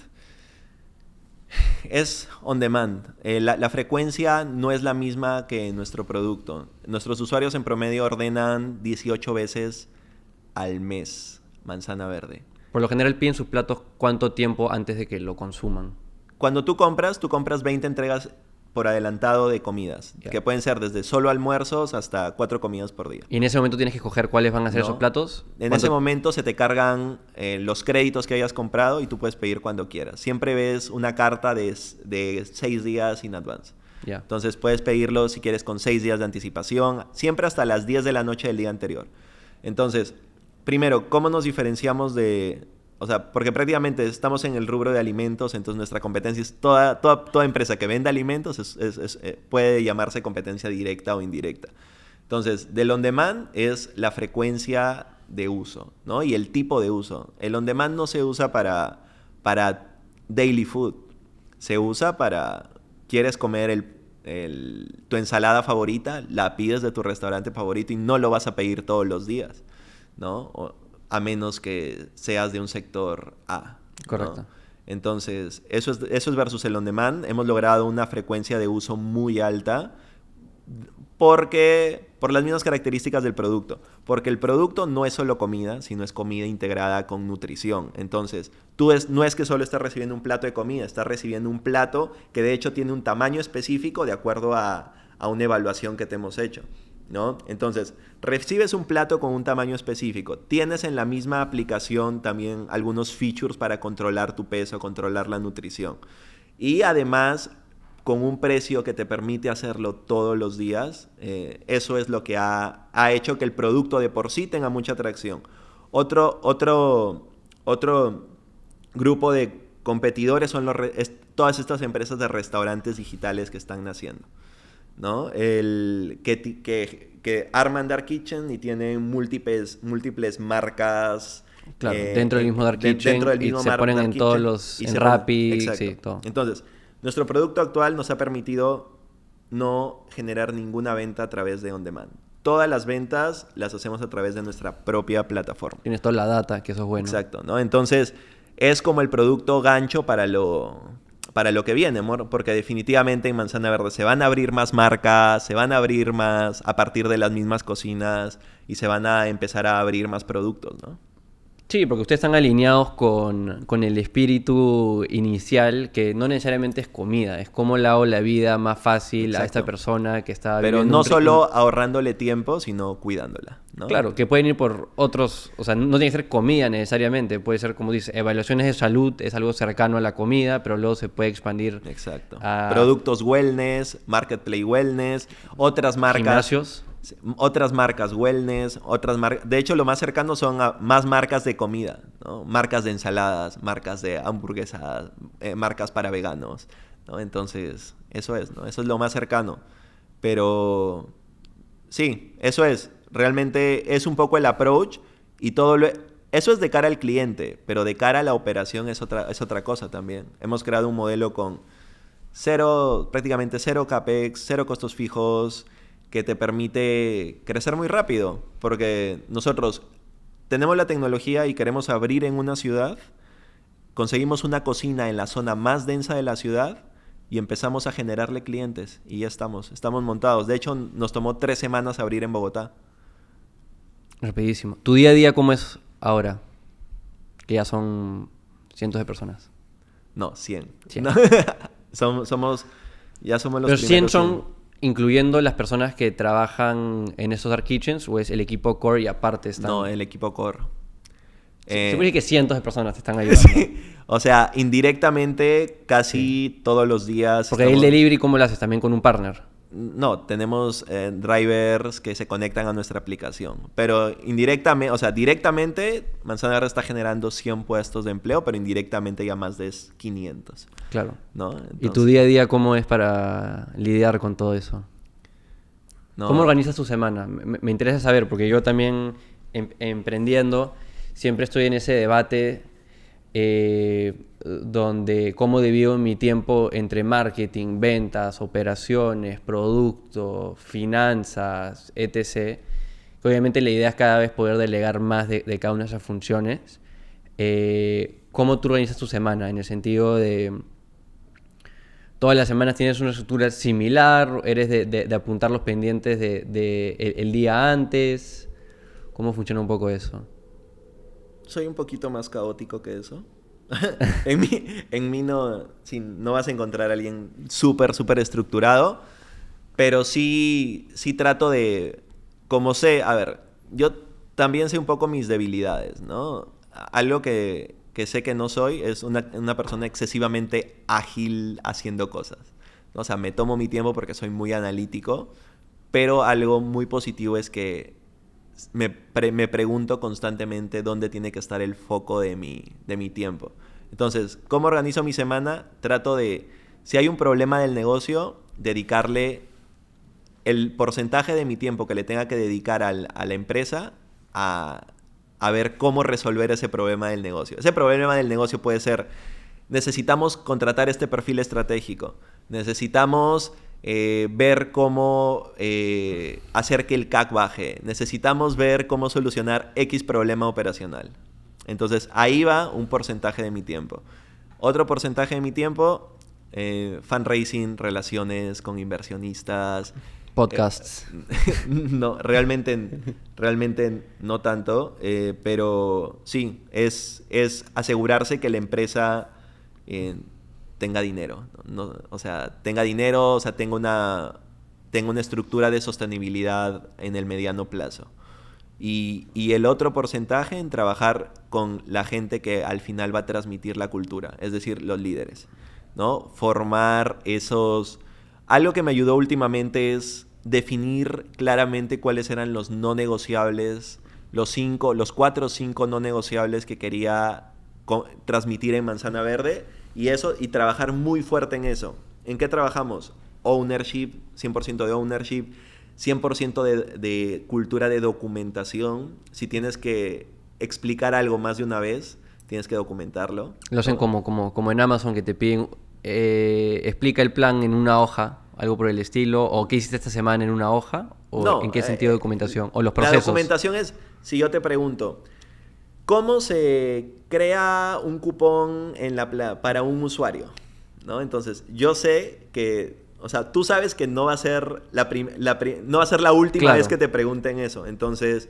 es on demand. La frecuencia no es la misma que nuestro producto. Nuestros usuarios en promedio ordenan 18 veces al mes manzana verde. Por lo general piden sus platos ¿cuánto tiempo antes de que lo consuman? Cuando tú compras 20 entregas por adelantado de comidas, que pueden ser desde solo almuerzos hasta 4 comidas por día. ¿Y en ese momento tienes que escoger cuáles van a ser esos platos? En ese momento se te cargan los créditos que hayas comprado y tú puedes pedir cuando quieras. Siempre ves una carta de 6 días in advance. Yeah. Entonces puedes pedirlo si quieres con 6 días de anticipación, siempre hasta las 10 de la noche del día anterior. Entonces, primero, ¿cómo nos diferenciamos de...? O sea, porque prácticamente estamos en el rubro de alimentos, entonces nuestra competencia es toda empresa que venda alimentos puede llamarse competencia directa o indirecta. Entonces, del on demand es la frecuencia de uso, ¿no? Y el tipo de uso. El on demand no se usa para daily food. Se usa para... ¿Quieres comer tu ensalada favorita? La pides de tu restaurante favorito y no lo vas a pedir todos los días, ¿no? A menos que seas de un sector A. Correcto. ¿no? Entonces, eso es versus el on demand. Hemos logrado una frecuencia de uso muy alta por las mismas características del producto. Porque el producto no es solo comida, sino es comida integrada con nutrición. Entonces, no es que solo estás recibiendo un plato de comida, estás recibiendo un plato que de hecho tiene un tamaño específico de acuerdo a una evaluación que te hemos hecho, ¿no? Entonces, recibes un plato con un tamaño específico. Tienes en la misma aplicación también algunos features para controlar tu peso, controlar la nutrición. Y además, con un precio que te permite hacerlo todos los días, eso es lo que ha hecho que el producto de por sí tenga mucha atracción. Otro grupo de competidores son todas estas empresas de restaurantes digitales que están naciendo, ¿no? Que arman Dark Kitchen y tienen múltiples marcas. Claro, dentro del mismo Dark Kitchen y se ponen en todos los... En Rappi, sí, todo. Entonces, nuestro producto actual nos ha permitido no generar ninguna venta a través de on demand. Todas las ventas las hacemos a través de nuestra propia plataforma. Tienes toda la data, que eso es bueno. Exacto, ¿no? Entonces, es como el producto gancho para lo que viene, amor, porque definitivamente en Manzana Verde se van a abrir más marcas, se van a abrir más a partir de las mismas cocinas y se van a empezar a abrir más productos, ¿no? Sí, porque ustedes están alineados con el espíritu inicial, que no necesariamente es comida, es cómo le hago la vida más fácil. Exacto. A esta persona que está pero no solo ahorrándole tiempo, sino cuidándola, ¿no? Claro, que pueden ir por otros, o sea, no tiene que ser comida necesariamente, puede ser, como dice, evaluaciones de salud, es algo cercano a la comida, pero luego se puede expandir. Exacto. A productos wellness, marketplace wellness, otras marcas. Gimnasios. Otras marcas wellness, de hecho lo más cercano son más marcas de comida, ¿no? Marcas de ensaladas, marcas de hamburguesas, marcas para veganos, ¿no? Entonces, eso es, ¿no? Eso es lo más cercano. Pero sí, eso es. Realmente es un poco el approach y eso es de cara al cliente, pero de cara a la operación es otra cosa también. Hemos creado un modelo con prácticamente cero CAPEX, cero costos fijos, que te permite crecer muy rápido, porque nosotros tenemos la tecnología y queremos abrir en una ciudad, conseguimos una cocina en la zona más densa de la ciudad y empezamos a generarle clientes y ya estamos montados. De hecho, nos tomó 3 semanas abrir en Bogotá. Rapidísimo. ¿Tu día a día cómo es ahora? Que ya son cientos de personas. No, 100. 100. No. somos los Pero primeros. 100 son... ¿Incluyendo las personas que trabajan en esos Dark Kitchens o es el equipo core y aparte están? No, el equipo core. Seguro que cientos de personas te están ayudando. Sí. O sea, indirectamente casi todos los días. Porque el delivery, ¿cómo lo haces? ¿También con un partner? No, tenemos drivers que se conectan a nuestra aplicación. Pero indirectamente, o sea, directamente Manzana Verde está generando 100 puestos de empleo, pero indirectamente ya más de 500. Claro. ¿No? Entonces, ¿y tu día a día cómo es para lidiar con todo eso? ¿no? ¿Cómo organizas tu semana? Me interesa saber, porque yo también emprendiendo siempre estoy en ese debate donde cómo divido mi tiempo entre marketing, ventas, operaciones, producto, finanzas, etc. Que obviamente la idea es cada vez poder delegar más de cada una de esas funciones. ¿Cómo tú organizas tu semana? En el sentido de... ¿Todas las semanas tienes una estructura similar? ¿Eres de apuntar los pendientes el día antes? ¿Cómo funciona un poco eso? Soy un poquito más caótico que eso. en mí no vas a encontrar a alguien súper estructurado, pero sí trato de, como sé, a ver, yo también sé un poco mis debilidades, ¿no? Algo que sé que no soy es una persona excesivamente ágil haciendo cosas, ¿no? O sea, me tomo mi tiempo porque soy muy analítico, pero algo muy positivo es que me pregunto constantemente dónde tiene que estar el foco de mi tiempo. Entonces, ¿cómo organizo mi semana? Trato de, si hay un problema del negocio, dedicarle el porcentaje de mi tiempo que le tenga que dedicar a la empresa a ver cómo resolver ese problema del negocio. Ese problema del negocio puede ser, necesitamos contratar este perfil estratégico, necesitamos ver cómo hacer que el CAC baje, necesitamos ver cómo solucionar X problema operacional. Entonces, ahí va un porcentaje de mi tiempo. Otro porcentaje de mi tiempo, fundraising, relaciones con inversionistas. Podcasts. No, realmente no tanto, pero sí, es asegurarse que la empresa tenga dinero, ¿no? O sea, tenga una estructura de sostenibilidad en el mediano plazo. Y el otro porcentaje en trabajar con la gente que al final va a transmitir la cultura, es decir, los líderes, ¿no? Formar esos... Algo que me ayudó últimamente es definir claramente cuáles eran los no negociables, los 4 o 5 no negociables que quería transmitir en Manzana Verde, y trabajar muy fuerte en eso. ¿En qué trabajamos? Ownership, 100% de ownership, 100% de cultura de documentación. Si tienes que explicar algo más de una vez, tienes que documentarlo. Lo hacen como en Amazon, que te piden explica el plan en una hoja, algo por el estilo, o qué hiciste esta semana en una hoja, o no, en qué sentido de documentación, o los procesos. La documentación es, si yo te pregunto, ¿cómo se crea un cupón para un usuario? ¿No? Entonces, yo sé que, o sea, tú sabes que no va a ser no va a ser la última vez que te pregunten eso. Entonces,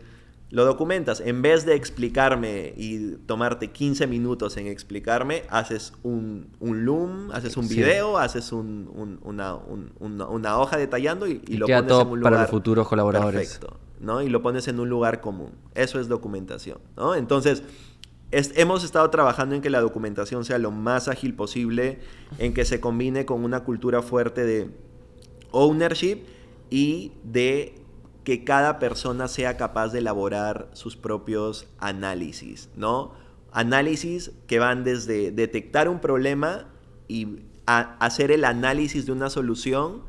lo documentas. En vez de explicarme y tomarte 15 minutos en explicarme, haces un loom, haces un video, haces una hoja detallando y lo pones en un lugar para los futuros colaboradores. Perfecto, ¿no? Y lo pones en un lugar común. Eso es documentación, ¿no? Entonces, hemos estado trabajando en que la documentación sea lo más ágil posible, en que se combine con una cultura fuerte de ownership y de que cada persona sea capaz de elaborar sus propios análisis, ¿no? Análisis que van desde detectar un problema y hacer el análisis de una solución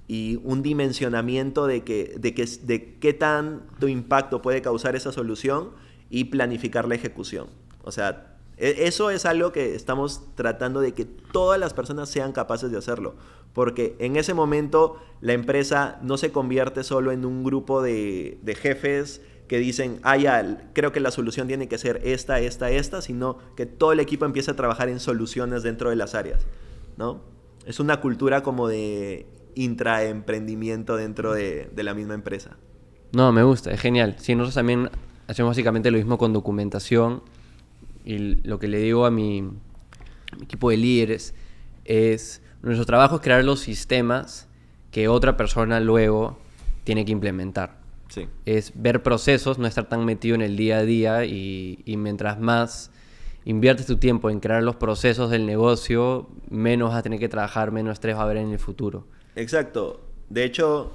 y un dimensionamiento de qué tanto impacto puede causar esa solución y planificar la ejecución. O sea, eso es algo que estamos tratando de que todas las personas sean capaces de hacerlo. Porque en ese momento la empresa no se convierte solo en un grupo de jefes que dicen, ya, creo que la solución tiene que ser esta, sino que todo el equipo empieza a trabajar en soluciones dentro de las áreas, ¿no? Es una cultura como de intraemprendimiento dentro de la misma empresa. No, me gusta, es genial. Sí, nosotros también hacemos básicamente lo mismo con documentación, y lo que le digo a mi equipo de líderes es... Nuestro trabajo es crear los sistemas que otra persona luego tiene que implementar. Sí. Es ver procesos, no estar tan metido en el día a día y mientras más inviertes tu tiempo en crear los procesos del negocio, menos vas a tener que trabajar, menos estrés va a haber en el futuro. Exacto. De hecho,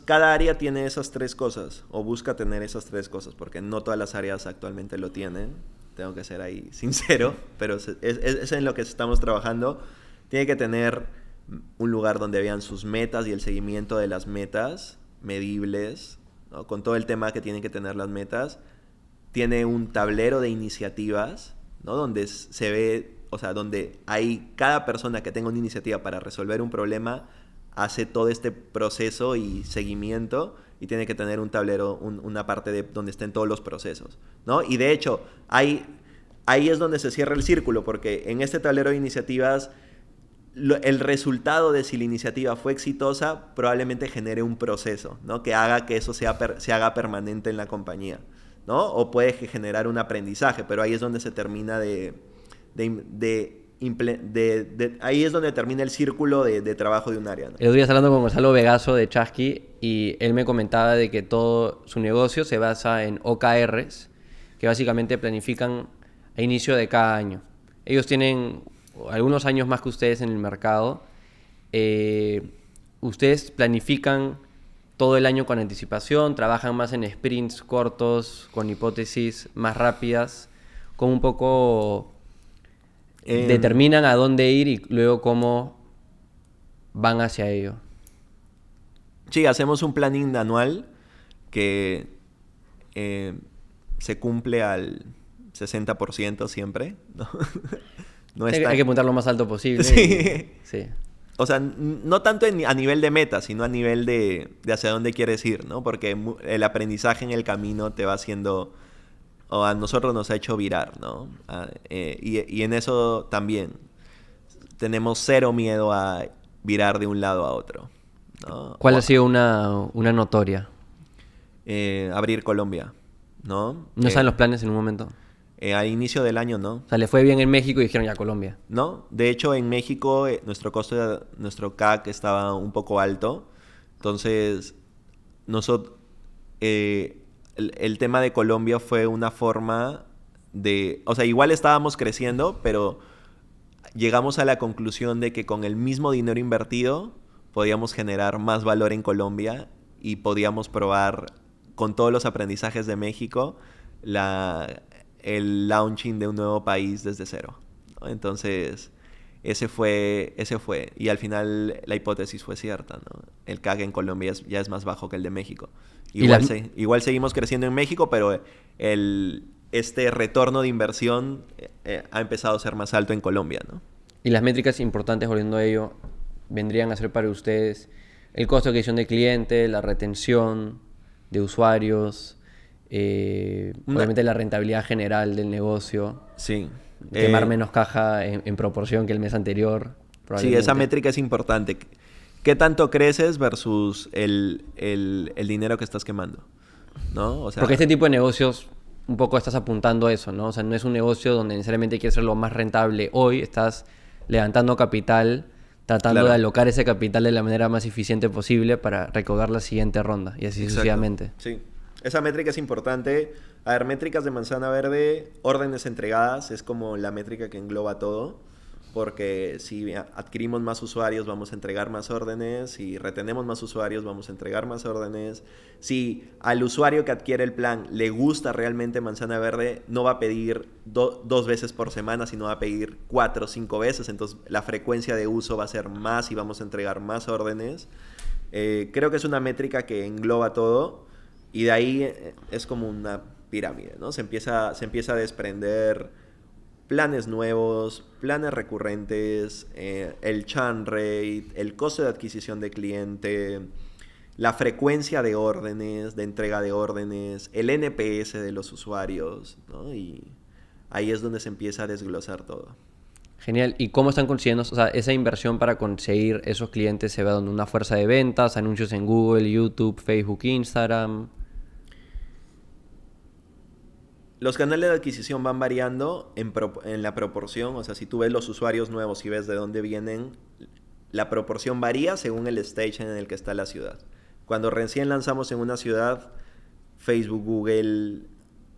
cada área tiene esas 3 cosas, o busca tener esas 3 cosas, porque no todas las áreas actualmente lo tienen. Tengo que ser ahí sincero, pero es en lo que estamos trabajando. Tiene que tener un lugar donde vean sus metas y el seguimiento de las metas medibles, ¿no? Con todo el tema que tienen que tener las metas. Tiene un tablero de iniciativas, ¿no? Donde se ve, o sea, donde hay cada persona que tenga una iniciativa para resolver un problema, hace todo este proceso y seguimiento, y tiene que tener un tablero, una parte de donde estén todos los procesos, ¿no? Y de hecho, ahí es donde se cierra el círculo, porque en este tablero de iniciativas, el resultado de si la iniciativa fue exitosa probablemente genere un proceso, ¿no? Que haga que eso se haga permanente en la compañía, ¿no? O puede generar un aprendizaje, pero ahí es donde se termina ahí es donde termina el círculo de trabajo de un área, ¿no? El otro día hablando con Gonzalo Vegaso de Chasqui, y él me comentaba de que todo su negocio se basa en OKRs, que básicamente planifican a inicio de cada año. Ellos tienen algunos años más que ustedes en el mercado. Ustedes planifican todo el año con anticipación, trabajan más en sprints cortos, con hipótesis más rápidas, como un poco determinan a dónde ir y luego cómo van hacia ello. Sí, hacemos un planning anual que se cumple al 60% siempre, ¿no? No hay que apuntar lo más alto posible. Sí. Sí. O sea, no tanto a nivel de meta, sino a nivel de hacia dónde quieres ir, ¿no? Porque el aprendizaje en el camino te va haciendo, o a nosotros nos ha hecho virar, ¿no? Y en eso también tenemos cero miedo a virar de un lado a otro, ¿no? ¿Cuál ha sido una notoria? Abrir Colombia, ¿no? ¿No están los planes en un momento? Al inicio del año, ¿no? O sea, le fue bien en México y dijeron ya Colombia. No, de hecho en México nuestro CAC estaba un poco alto. Entonces, nosotros, el tema de Colombia fue una forma de... O sea, igual estábamos creciendo, pero llegamos a la conclusión de que con el mismo dinero invertido podíamos generar más valor en Colombia y podíamos probar con todos los aprendizajes de México el launching de un nuevo país desde cero, ¿no? Entonces, ese fue. Y al final la hipótesis fue cierta, ¿no? El CAC en Colombia ya es más bajo que el de México. Igual seguimos creciendo en México, pero este retorno de inversión ha empezado a ser más alto en Colombia, ¿no? Y las métricas importantes, volviendo a ello, vendrían a ser para ustedes el costo de adquisición de cliente, la retención de usuarios... obviamente la rentabilidad general del negocio. Sí. Quemar menos caja en proporción que el mes anterior. Sí, esa métrica es importante. ¿Qué tanto creces versus el dinero que estás quemando? ¿No? O sea, porque este tipo de negocios un poco estás apuntando a eso, ¿no? O sea, no es un negocio donde necesariamente quieres ser lo más rentable hoy. Estás levantando capital, tratando de alocar ese capital de la manera más eficiente posible para recaudar la siguiente ronda y así sucesivamente. Sí. Esa métrica es importante. A ver, métricas de manzana verde, órdenes entregadas, es como la métrica que engloba todo. Porque si adquirimos más usuarios, vamos a entregar más órdenes. Si retenemos más usuarios, vamos a entregar más órdenes. Si al usuario que adquiere el plan le gusta realmente manzana verde, no va a pedir 2 veces por semana, sino va a pedir 4 o 5 veces. Entonces, la frecuencia de uso va a ser más y vamos a entregar más órdenes. Creo que es una métrica que engloba todo. Y de ahí es como una pirámide, ¿no? Se empieza a desprender planes nuevos, planes recurrentes, el churn rate, el costo de adquisición de cliente, la frecuencia de órdenes, de entrega de órdenes, el NPS de los usuarios, ¿no? Y ahí es donde se empieza a desglosar todo. Genial. ¿Y cómo están consiguiendo, o sea, esa inversión para conseguir esos clientes se va dando una fuerza de ventas, anuncios en Google, YouTube, Facebook, Instagram? Los canales de adquisición van variando en la proporción. O sea, si tú ves los usuarios nuevos y ves de dónde vienen, la proporción varía según el stage en el que está la ciudad. Cuando recién lanzamos en una ciudad, Facebook, Google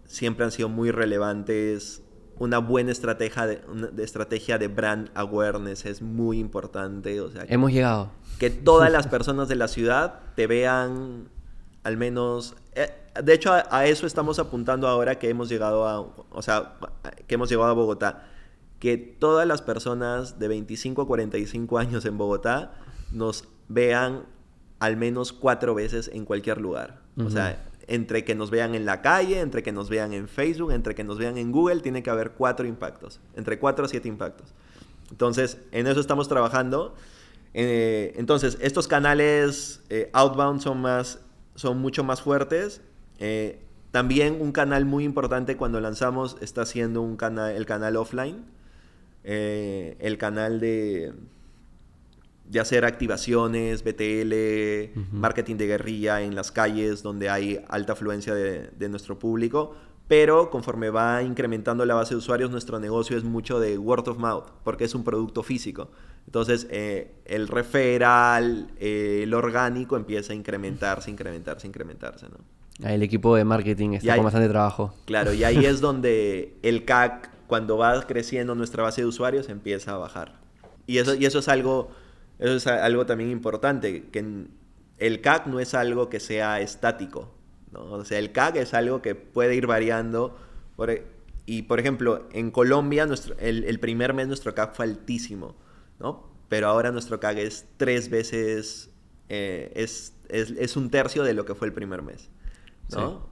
siempre han sido muy relevantes. Una buena estrategia de brand awareness es muy importante. O sea, hemos llegado. Que todas las personas de la ciudad te vean al menos... De hecho, a eso estamos apuntando ahora que hemos llegado a Bogotá. que todas las personas de 25 a 45 años en Bogotá nos vean al menos 4 veces en cualquier lugar. O sea, entre que nos vean en la calle, entre que nos vean en Facebook, entre que nos vean en Google, tiene que haber 4 impactos. Entre 4 a 7 impactos. Entonces, en eso estamos trabajando. Entonces, estos canales outbound son mucho más fuertes. También un canal muy importante cuando lanzamos está siendo el canal offline. El canal de hacer activaciones, BTL, marketing de guerrilla en las calles donde hay alta afluencia de nuestro público. Pero conforme va incrementando la base de usuarios, nuestro negocio es mucho de word of mouth, porque es un producto físico. Entonces, el referral, el orgánico empieza a incrementarse, ¿no? El equipo de marketing está con bastante trabajo. Claro, y ahí es donde el CAC, cuando va creciendo nuestra base de usuarios, empieza a bajar. Y eso es algo también importante, que el CAC no es algo que sea estático, ¿no? O sea, el CAC es algo que puede ir variando. Y, por ejemplo, en Colombia, el primer mes nuestro CAC fue altísimo, ¿no? Pero ahora nuestro CAC es 3 veces, es un tercio de lo que fue el primer mes, ¿no? Sí.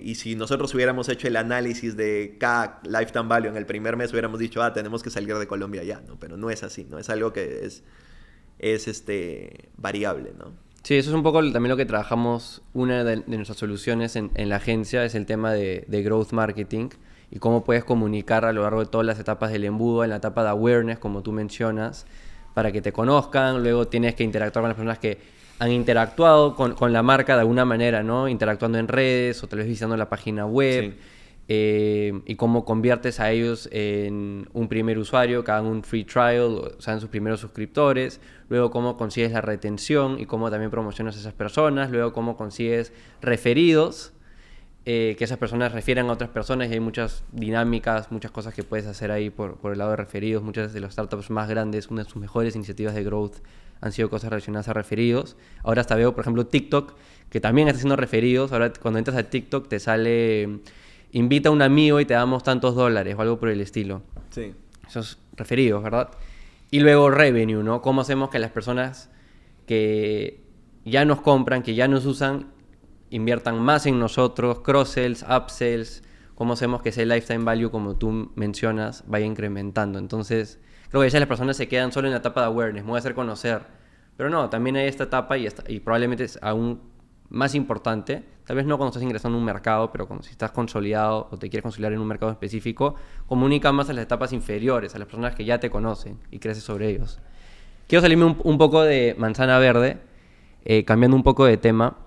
Y si nosotros hubiéramos hecho el análisis de CAC, Lifetime Value, en el primer mes hubiéramos dicho, tenemos que salir de Colombia ya, ¿no? Pero no es así, ¿no? Es algo que es variable, ¿no? Sí, eso es un poco también lo que trabajamos. Una de nuestras soluciones en la agencia es el tema de growth marketing y cómo puedes comunicar a lo largo de todas las etapas del embudo, en la etapa de awareness, como tú mencionas, para que te conozcan. Luego tienes que interactuar con las personas que han interactuado con la marca de alguna manera, ¿no? Interactuando en redes o tal vez visitando la página web. Sí. Y cómo conviertes a ellos en un primer usuario, que hagan un free trial, o sean sus primeros suscriptores. Luego cómo consigues la retención y cómo también promocionas a esas personas. Luego cómo consigues referidos, que esas personas refieran a otras personas, y hay muchas dinámicas, muchas cosas que puedes hacer ahí por el lado de referidos. Muchas de las startups más grandes, una de sus mejores iniciativas de growth han sido cosas relacionadas a referidos. Ahora hasta veo, por ejemplo, TikTok, que también está haciendo referidos. Ahora cuando entras a TikTok te sale... invita a un amigo y te damos tantos $, o algo por el estilo. Sí. Esos referidos, ¿verdad? Y luego revenue, ¿no? ¿Cómo hacemos que las personas que ya nos compran, que ya nos usan, inviertan más en nosotros? Cross-sells, upsells. ¿Cómo hacemos que ese lifetime value, como tú mencionas, vaya incrementando? Entonces, creo que ya las personas se quedan solo en la etapa de awareness. Me voy a hacer conocer. Pero no, también hay esta etapa y probablemente es aún más importante, tal vez no cuando estás ingresando a un mercado, pero cuando si estás consolidado o te quieres consolidar en un mercado específico, comunica más a las etapas inferiores, a las personas que ya te conocen y creces sobre ellos. Quiero salirme un poco de Manzana Verde, cambiando un poco de tema.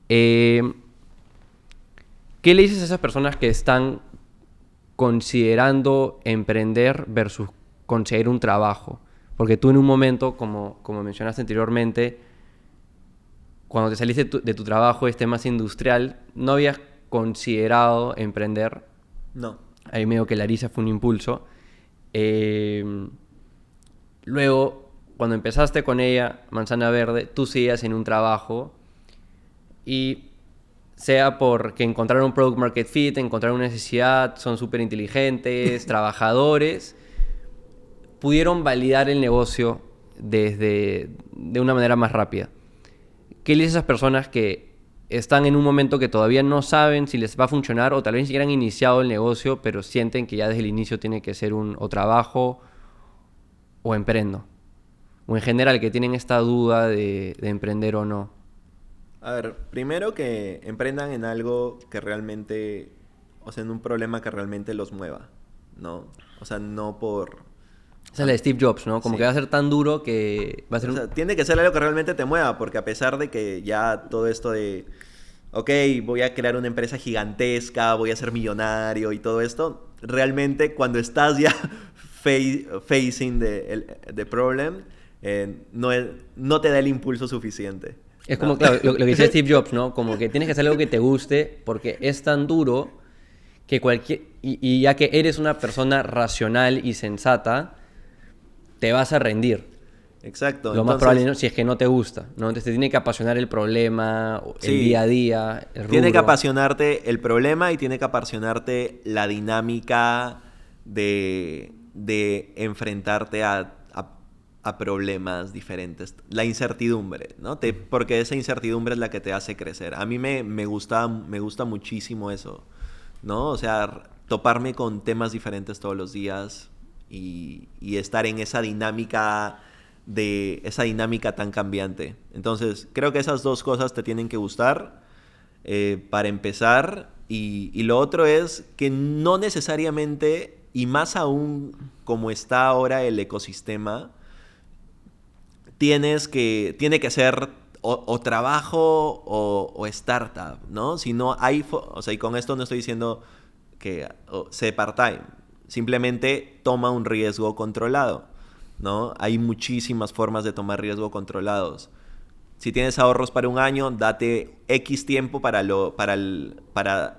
¿Qué le dices a esas personas que están considerando emprender versus conseguir un trabajo? Porque tú en un momento, como mencionaste anteriormente, cuando te saliste de tu trabajo más industrial, ¿no habías considerado emprender? No. Ahí medio que Larisa fue un impulso. Luego, cuando empezaste con ella, Manzana Verde, tú seguías en un trabajo y sea porque encontraron un product market fit, encontraron una necesidad, son súper inteligentes, trabajadores, pudieron validar el negocio de una manera más rápida. ¿Qué le dices a esas personas que están en un momento que todavía no saben si les va a funcionar, o tal vez ni siquiera han iniciado el negocio, pero sienten que ya desde el inicio tiene que ser o trabajo o emprendo? O en general, que tienen esta duda de emprender o no. A ver, primero que emprendan en algo que realmente, o sea, en un problema que realmente los mueva, ¿no? O sea, no por... Esa es la de Steve Jobs, ¿no? Como que va a ser tan duro que va a ser... O sea, tiene que ser algo que realmente te mueva, porque a pesar de que ya todo esto de... Ok, voy a crear una empresa gigantesca, voy a ser millonario y todo esto, realmente cuando estás ya facing the problem, no te da el impulso suficiente. Es como, claro, lo que dice Steve Jobs, ¿no? Como que tienes que hacer algo que te guste, porque es tan duro que y ya que eres una persona racional y sensata, te vas a rendir. Exacto. Lo más probable, ¿no? Si es que no te gusta, ¿no? Entonces te tiene que apasionar el problema, el día a día, el rubro. Tiene que apasionarte el problema y tiene que apasionarte la dinámica de de enfrentarte a problemas diferentes. La incertidumbre, ¿no? Porque esa incertidumbre es la que te hace crecer. A mí me gusta muchísimo eso, ¿no? O sea, toparme con temas diferentes todos los días y estar en esa dinámica tan cambiante. Entonces, creo que esas dos cosas te tienen que gustar para empezar. Y lo otro es que no necesariamente, y más aún como está ahora el ecosistema, tiene que ser o trabajo o startup, ¿no? Si no hay... O sea, y con esto no estoy diciendo que sé part-time. Simplemente toma un riesgo controlado, ¿no? Hay muchísimas formas de tomar riesgo controlados. Si tienes ahorros para un año, date X tiempo para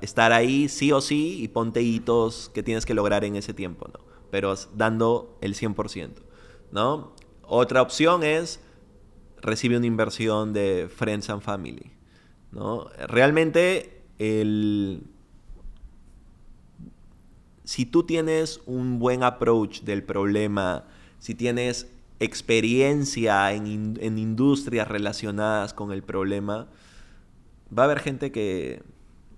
estar ahí sí o sí y ponte hitos que tienes que lograr en ese tiempo, ¿no? Pero dando el 100%, ¿no? Otra opción es recibe una inversión de Friends and Family, ¿no? Realmente, si tú tienes un buen approach del problema, si tienes experiencia en industrias relacionadas con el problema, va a haber gente que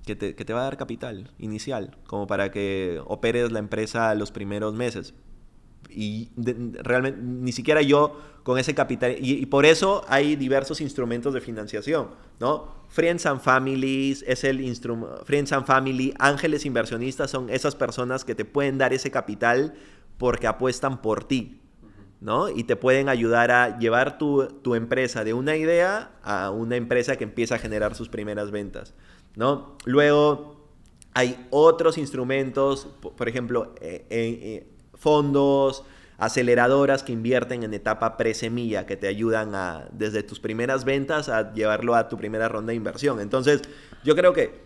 te va a dar capital inicial, como para que operes la empresa los primeros meses. Y realmente ni siquiera yo con ese capital, y por eso hay diversos instrumentos de financiación, ¿no? Friends and Families es Friends and Family, ángeles inversionistas son esas personas que te pueden dar ese capital porque apuestan por ti, ¿no? Y te pueden ayudar a llevar tu empresa de una idea a una empresa que empieza a generar sus primeras ventas, ¿no? Luego hay otros instrumentos, por ejemplo, fondos, aceleradoras que invierten en etapa pre-semilla, que te ayudan desde tus primeras ventas a llevarlo a tu primera ronda de inversión. Entonces, yo creo que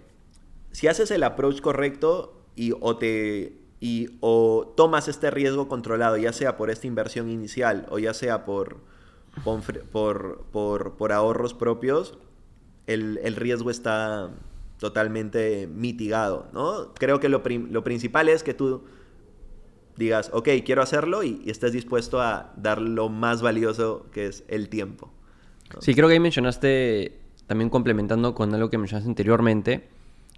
si haces el approach correcto o tomas este riesgo controlado, ya sea por esta inversión inicial o ya sea por ahorros propios, el riesgo está totalmente mitigado, ¿no? Creo que lo principal es que tú digas, ok, quiero hacerlo y estés dispuesto a dar lo más valioso que es el tiempo, ¿no? Sí, creo que ahí mencionaste, también complementando con algo que mencionaste anteriormente,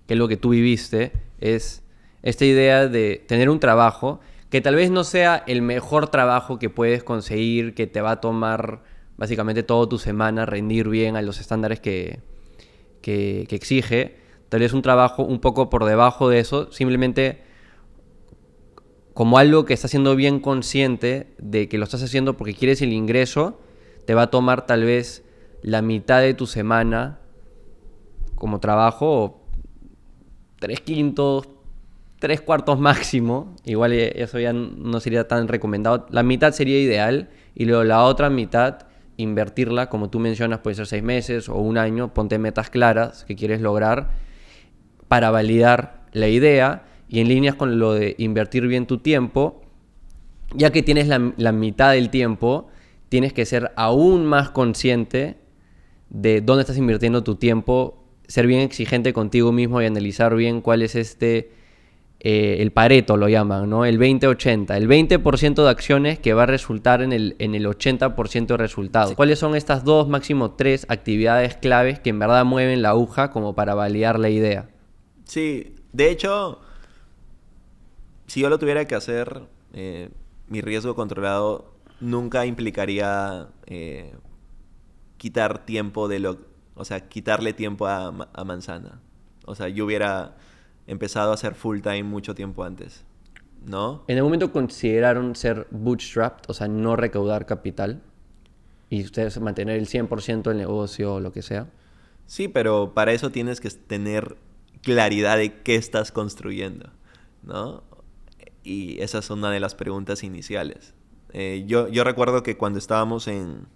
que es lo que tú viviste, es esta idea de tener un trabajo que tal vez no sea el mejor trabajo que puedes conseguir, que te va a tomar básicamente toda tu semana rendir bien a los estándares que exige. Tal vez un trabajo un poco por debajo de eso, simplemente como algo que estás siendo bien consciente de que lo estás haciendo porque quieres el ingreso, te va a tomar tal vez la mitad de tu semana como trabajo, o 3/5, 3/4 máximo. Igual eso ya no sería tan recomendado. La mitad sería ideal y luego la otra mitad invertirla, como tú mencionas, puede ser 6 meses o un año. Ponte metas claras que quieres lograr para validar la idea. Y en líneas con lo de invertir bien tu tiempo, ya que tienes la mitad del tiempo, tienes que ser aún más consciente de dónde estás invirtiendo tu tiempo, ser bien exigente contigo mismo y analizar bien cuál es el Pareto lo llaman, ¿no? El 20-80, el 20% de acciones que va a resultar en el 80% de resultados. Sí. ¿Cuáles son estas 2, máximo 3 actividades claves que en verdad mueven la aguja como para validar la idea? Sí, de hecho, si yo lo tuviera que hacer, mi riesgo controlado nunca implicaría quitar tiempo quitarle tiempo a Manzana. O sea, yo hubiera empezado a hacer full time mucho tiempo antes, ¿no? ¿En algún momento consideraron ser bootstrapped, o sea, no recaudar capital? Y ustedes mantener el 100% del negocio o lo que sea. Sí, pero para eso tienes que tener claridad de qué estás construyendo, ¿no? Y esa es una de las preguntas iniciales. Yo recuerdo que cuando estábamos en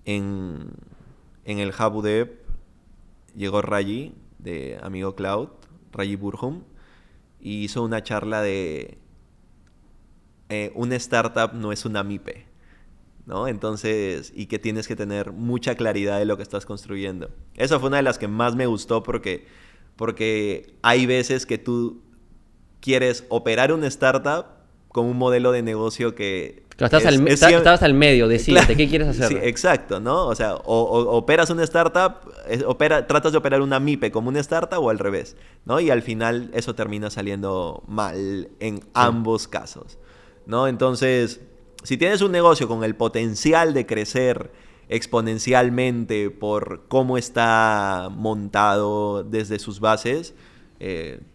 el Hub Dev, llegó Rayi, de Amigo Cloud, Rayi Burhum, y hizo una charla de una startup no es una MIPE, ¿no? Entonces, y que tienes que tener mucha claridad de lo que estás construyendo. Esa fue una de las que más me gustó porque hay veces que tú quieres operar una startup con un modelo de negocio que... Claro, estabas al medio, decídete, claro, ¿qué quieres hacer? Sí, exacto, ¿no? O sea, o operas una startup, tratas de operar una MIPE como una startup o al revés, ¿no? Y al final eso termina saliendo mal en ambos casos, ¿no? Entonces, si tienes un negocio con el potencial de crecer exponencialmente por cómo está montado desde sus bases,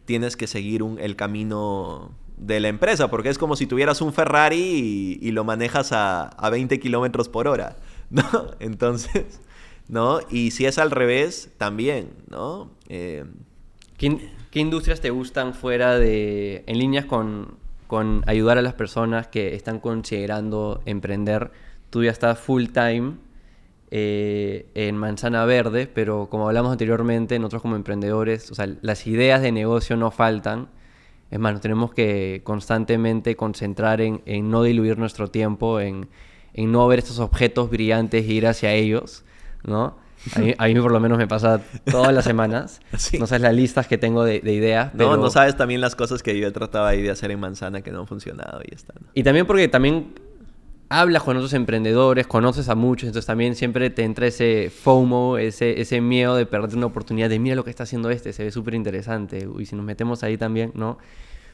tienes que seguir el camino de la empresa, porque es como si tuvieras un Ferrari y lo manejas a 20 kilómetros por hora, ¿no? Entonces, ¿no? Y si es al revés, también, ¿no? ¿Qué industrias te gustan fuera de... en líneas con ayudar a las personas que están considerando emprender? Tú ya estás full time en Manzana Verde, pero como hablamos anteriormente, nosotros como emprendedores, o sea, las ideas de negocio no faltan. Es más, nos tenemos que constantemente concentrar en no diluir nuestro tiempo, en no ver estos objetos brillantes e ir hacia ellos, ¿no? A mí por lo menos me pasa todas las semanas. Sí. No sabes las listas que tengo de ideas. Pero... No sabes también las cosas que yo he tratado ahí de hacer en Manzana que no han funcionado y ya está, ¿no? Y también porque también hablas con otros emprendedores, conoces a muchos, entonces también siempre te entra ese FOMO, ese miedo de perder una oportunidad de mira lo que está haciendo se ve súper interesante, y si nos metemos ahí también, ¿no?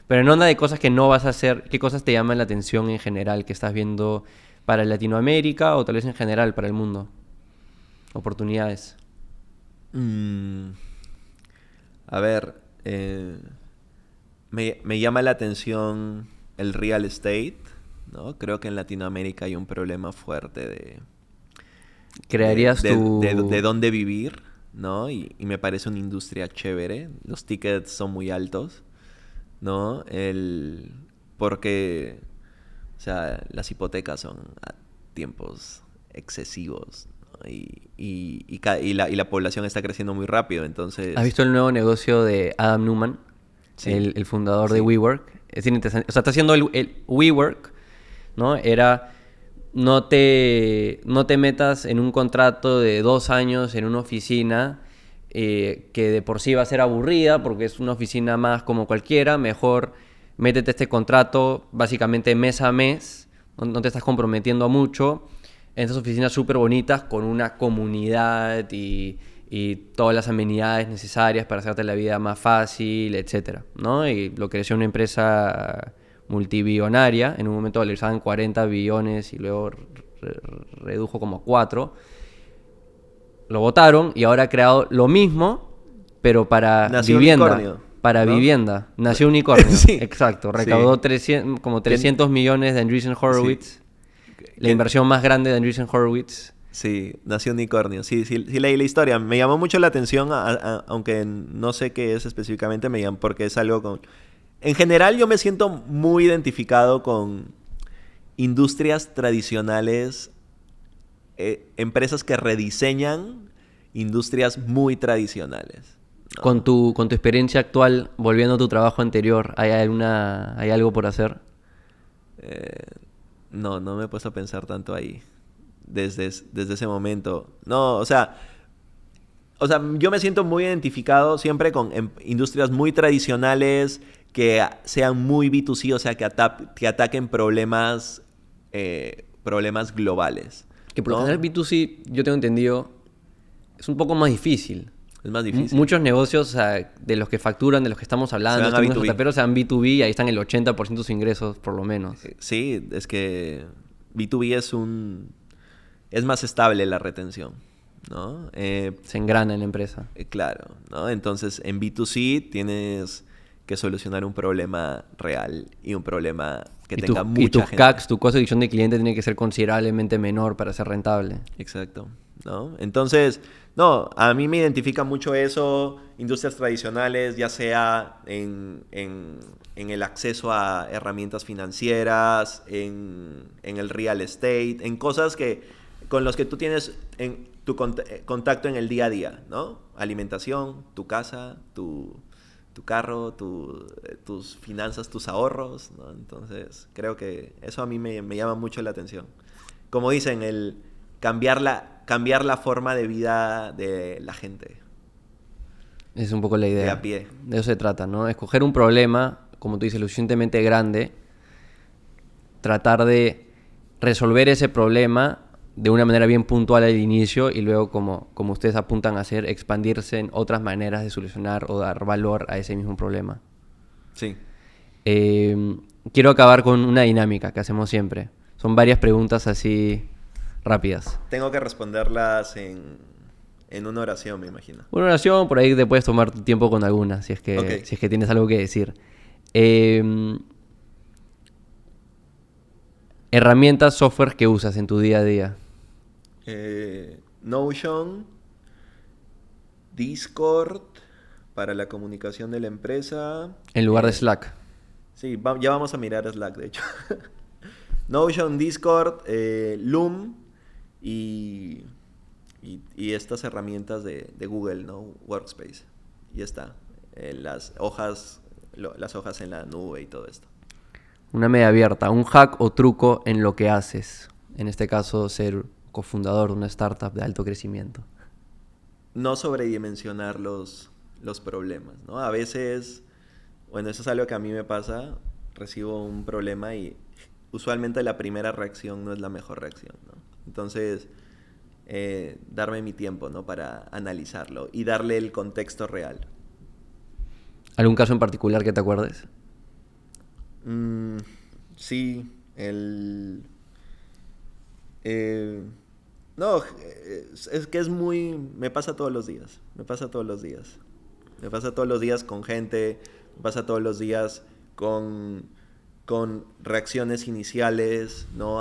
Pero en onda de cosas que no vas a hacer, ¿qué cosas te llaman la atención en general que estás viendo para Latinoamérica o tal vez en general para el mundo? Oportunidades. A ver, me llama la atención el real estate, ¿no? Creo que en Latinoamérica hay un problema fuerte de... ¿Crearías de dónde vivir, ¿no? Y me parece una industria chévere. Los tickets son muy altos, ¿no? Porque, o sea, las hipotecas son a tiempos excesivos, ¿no? Y la población está creciendo muy rápido, entonces... ¿Has visto el nuevo negocio de Adam Neumann? Sí. El fundador de WeWork. Es interesante. O sea, está haciendo el WeWork, ¿no? Era... No te metas en un contrato de 2 años en una oficina que de por sí va a ser aburrida porque es una oficina más como cualquiera. Mejor métete este contrato básicamente mes a mes, no te estás comprometiendo mucho, en estas oficinas súper bonitas con una comunidad y todas las amenidades necesarias para hacerte la vida más fácil, etcétera, ¿no? Y lo creció una empresa multibillonaria, en un momento valorizaban 40 billones y luego redujo como 4. Lo votaron y ahora ha creado lo mismo, pero para Nació vivienda. Unicornio, para ¿no? vivienda. Nació Unicornio. Sí. Exacto. Recaudó Sí. como 300 millones de Andreessen Horowitz. Sí. La inversión más grande de Andreessen Horowitz. Sí, nació Unicornio. Sí, leí la historia. Me llamó mucho la atención, aunque no sé qué es específicamente, porque es algo con... En general yo me siento muy identificado con industrias tradicionales, empresas que rediseñan industrias muy tradicionales, ¿no? Con tu experiencia actual, volviendo a tu trabajo anterior, ¿hay algo por hacer? No me he puesto a pensar tanto ahí desde ese momento. No, o sea, yo me siento muy identificado siempre con industrias muy tradicionales que sean muy B2C, o sea, que ataquen problemas globales. Que por lo ¿no? general B2C, yo tengo entendido, es un poco más difícil. Es más difícil. Muchos negocios, o sea, de los que facturan, de los que estamos hablando, Se van a B2B. pero sean B2B y ahí están el 80% de sus ingresos, por lo menos. Sí, es que B2B es más estable la retención, ¿no? Se engrana en la empresa. Claro, ¿no? Entonces, en B2C tienes que solucionar un problema real y un problema que tenga mucha gente. Y tus CACs, tu costo de adquisición de cliente tiene que ser considerablemente menor para ser rentable. Exacto, ¿no? Entonces, no, a mí me identifica mucho eso, industrias tradicionales, ya sea en el acceso a herramientas financieras, en el real estate, en cosas con las que tú tienes en tu contacto en el día a día, ¿no? Alimentación, tu casa, tu carro, tus finanzas, tus ahorros, ¿no? Entonces, creo que eso a mí me llama mucho la atención. Como dicen, el cambiar la forma de vida de la gente. Es un poco la idea. De a pie. De eso se trata, ¿no? Escoger un problema, como tú dices, lo suficientemente grande tratar de resolver ese problema de una manera bien puntual al inicio y luego, como ustedes apuntan a hacer, expandirse en otras maneras de solucionar o dar valor a ese mismo problema. Sí. Quiero acabar con una dinámica que hacemos siempre. Son varias preguntas así rápidas. Tengo que responderlas en una oración, me imagino. Una oración, por ahí te puedes tomar tu tiempo con alguna, si es que tienes algo que decir. Herramientas, software que usas en tu día a día. Notion, Discord para la comunicación de la empresa. En lugar de Slack. Sí, ya vamos a mirar Slack, de hecho. Notion, Discord, Loom y estas herramientas de Google, ¿no? Workspace. Y está. Las hojas en la nube y todo esto. Una media abierta. Un hack o truco en lo que haces. En este caso, ser cofundador de una startup de alto crecimiento. No sobredimensionar los problemas, ¿no? A veces, bueno, eso es algo que a mí me pasa. Recibo un problema y usualmente la primera reacción no es la mejor reacción, ¿no? Entonces, darme mi tiempo, ¿no? Para analizarlo y darle el contexto real. ¿Algún caso en particular que te acuerdes? Sí, no, es que es muy... Me pasa todos los días. Me pasa todos los días con gente, me pasa todos los días con reacciones iniciales, ¿no?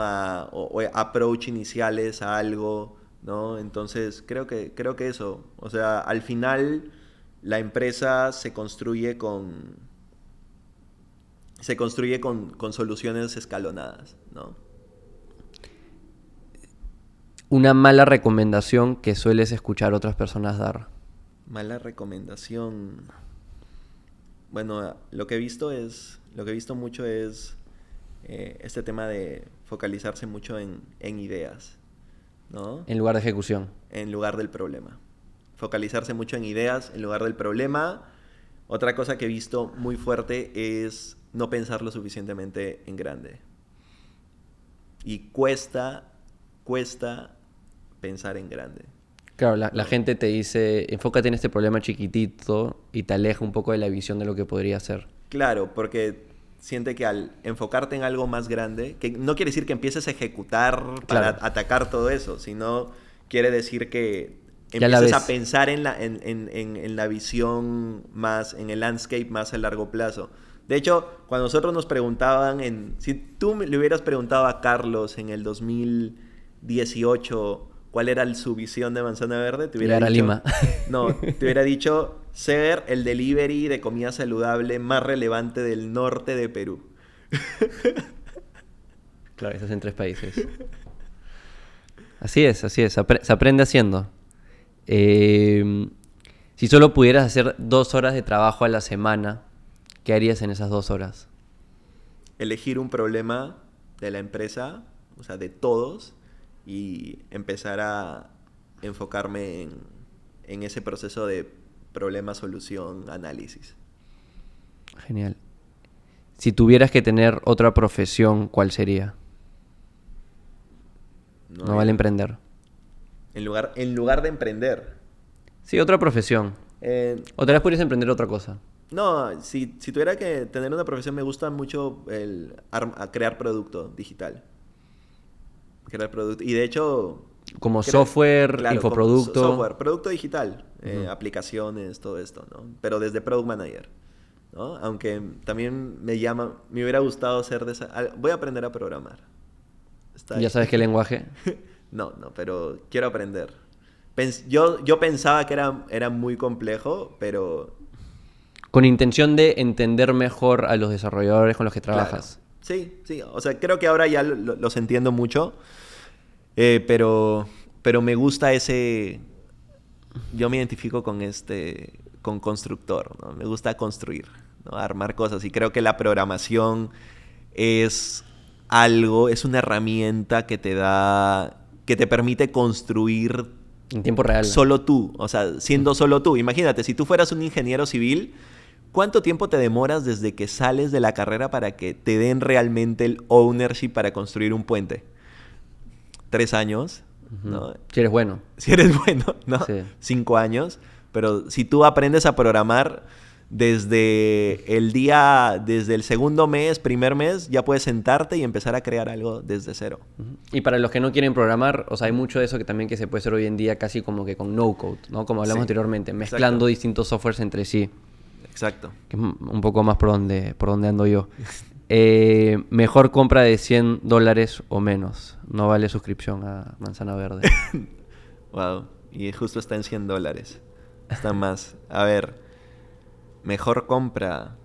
O approach iniciales a algo, ¿no? Entonces, creo que eso. O sea, al final, la empresa se construye con soluciones escalonadas, ¿no? Una mala recomendación que sueles escuchar otras personas dar. Mala recomendación. Bueno, lo que he visto mucho es este tema de focalizarse mucho en ideas, ¿no? En lugar de ejecución. En lugar del problema. Focalizarse mucho en ideas en lugar del problema. Otra cosa que he visto muy fuerte es no pensar lo suficientemente en grande. Y cuesta pensar en grande. Claro, la gente te dice, enfócate en este problema chiquitito y te aleja un poco de la visión de lo que podría ser. Claro, porque siente que al enfocarte en algo más grande, que no quiere decir que empieces a ejecutar para atacar todo eso, sino quiere decir que empieces a pensar en la visión más, en el landscape más a largo plazo. De hecho, cuando nosotros nos preguntaban, si tú le hubieras preguntado a Carlos en el 2018 cuál era su visión de Manzana Verde, te hubiera dicho... Lima. No, te hubiera dicho ser el delivery de comida saludable más relevante del norte de Perú. Claro, eso es en 3 países. Así es. Se aprende haciendo. Si solo pudieras hacer 2 horas de trabajo a la semana, ¿qué harías en esas 2 horas? Elegir un problema de la empresa, o sea, de todos, y empezar a enfocarme en ese proceso de problema, solución, análisis. Genial. Si tuvieras que tener otra profesión, ¿cuál sería? No vale emprender. En lugar de emprender. Sí, otra profesión. O tal vez podrías emprender otra cosa. No, si tuviera que tener una profesión, me gusta mucho crear producto digital. Y de hecho... Como software, claro, infoproducto. Software, producto digital, aplicaciones, todo esto, ¿no? Pero desde Product Manager, ¿no? Aunque también me hubiera gustado ser voy a aprender a programar. ¿Ya sabes qué lenguaje? No, pero quiero aprender. Yo pensaba que era muy complejo, pero... Con intención de entender mejor a los desarrolladores con los que trabajas. Claro. Sí. O sea, creo que ahora ya los entiendo mucho. Pero me gusta ese... Yo me identifico con constructor, ¿no? Me gusta construir, ¿no? Armar cosas. Y creo que la programación es una herramienta que te permite construir en tiempo real. Solo tú, o sea, siendo solo tú. Imagínate, si tú fueras un ingeniero civil, ¿Cuánto tiempo te demoras desde que sales de la carrera para que te den realmente el ownership para construir un puente? 3 años, ¿no? Si eres bueno. Si eres bueno, ¿no? Sí. 5 años. Pero si tú aprendes a programar desde el segundo mes, primer mes, ya puedes sentarte y empezar a crear algo desde cero. Y para los que no quieren programar, o sea, hay mucho de eso que también que se puede hacer hoy en día casi como que con no-code, ¿no? Como hablamos anteriormente, mezclando distintos softwares entre sí. Exacto. Que es un poco más por donde ando yo. Mejor compra de $100 o menos. No vale suscripción a Manzana Verde. Wow. Y justo está en $100. Está más. A ver. Mejor compra.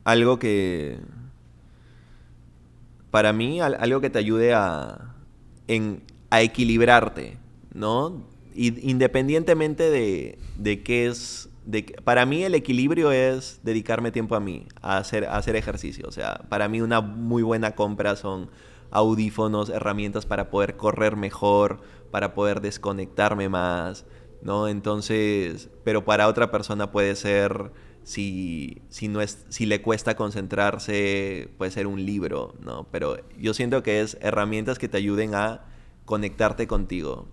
Algo que... Para mí, algo que te ayude a equilibrarte, ¿no? Independientemente de qué es... para mí el equilibrio es dedicarme tiempo a mí, a hacer ejercicio. O sea, para mí una muy buena compra son audífonos, herramientas para poder correr mejor, para poder desconectarme más, ¿no? Entonces, pero para otra persona puede ser, si le cuesta concentrarse, puede ser un libro, ¿no? Pero yo siento que es herramientas que te ayuden a conectarte contigo.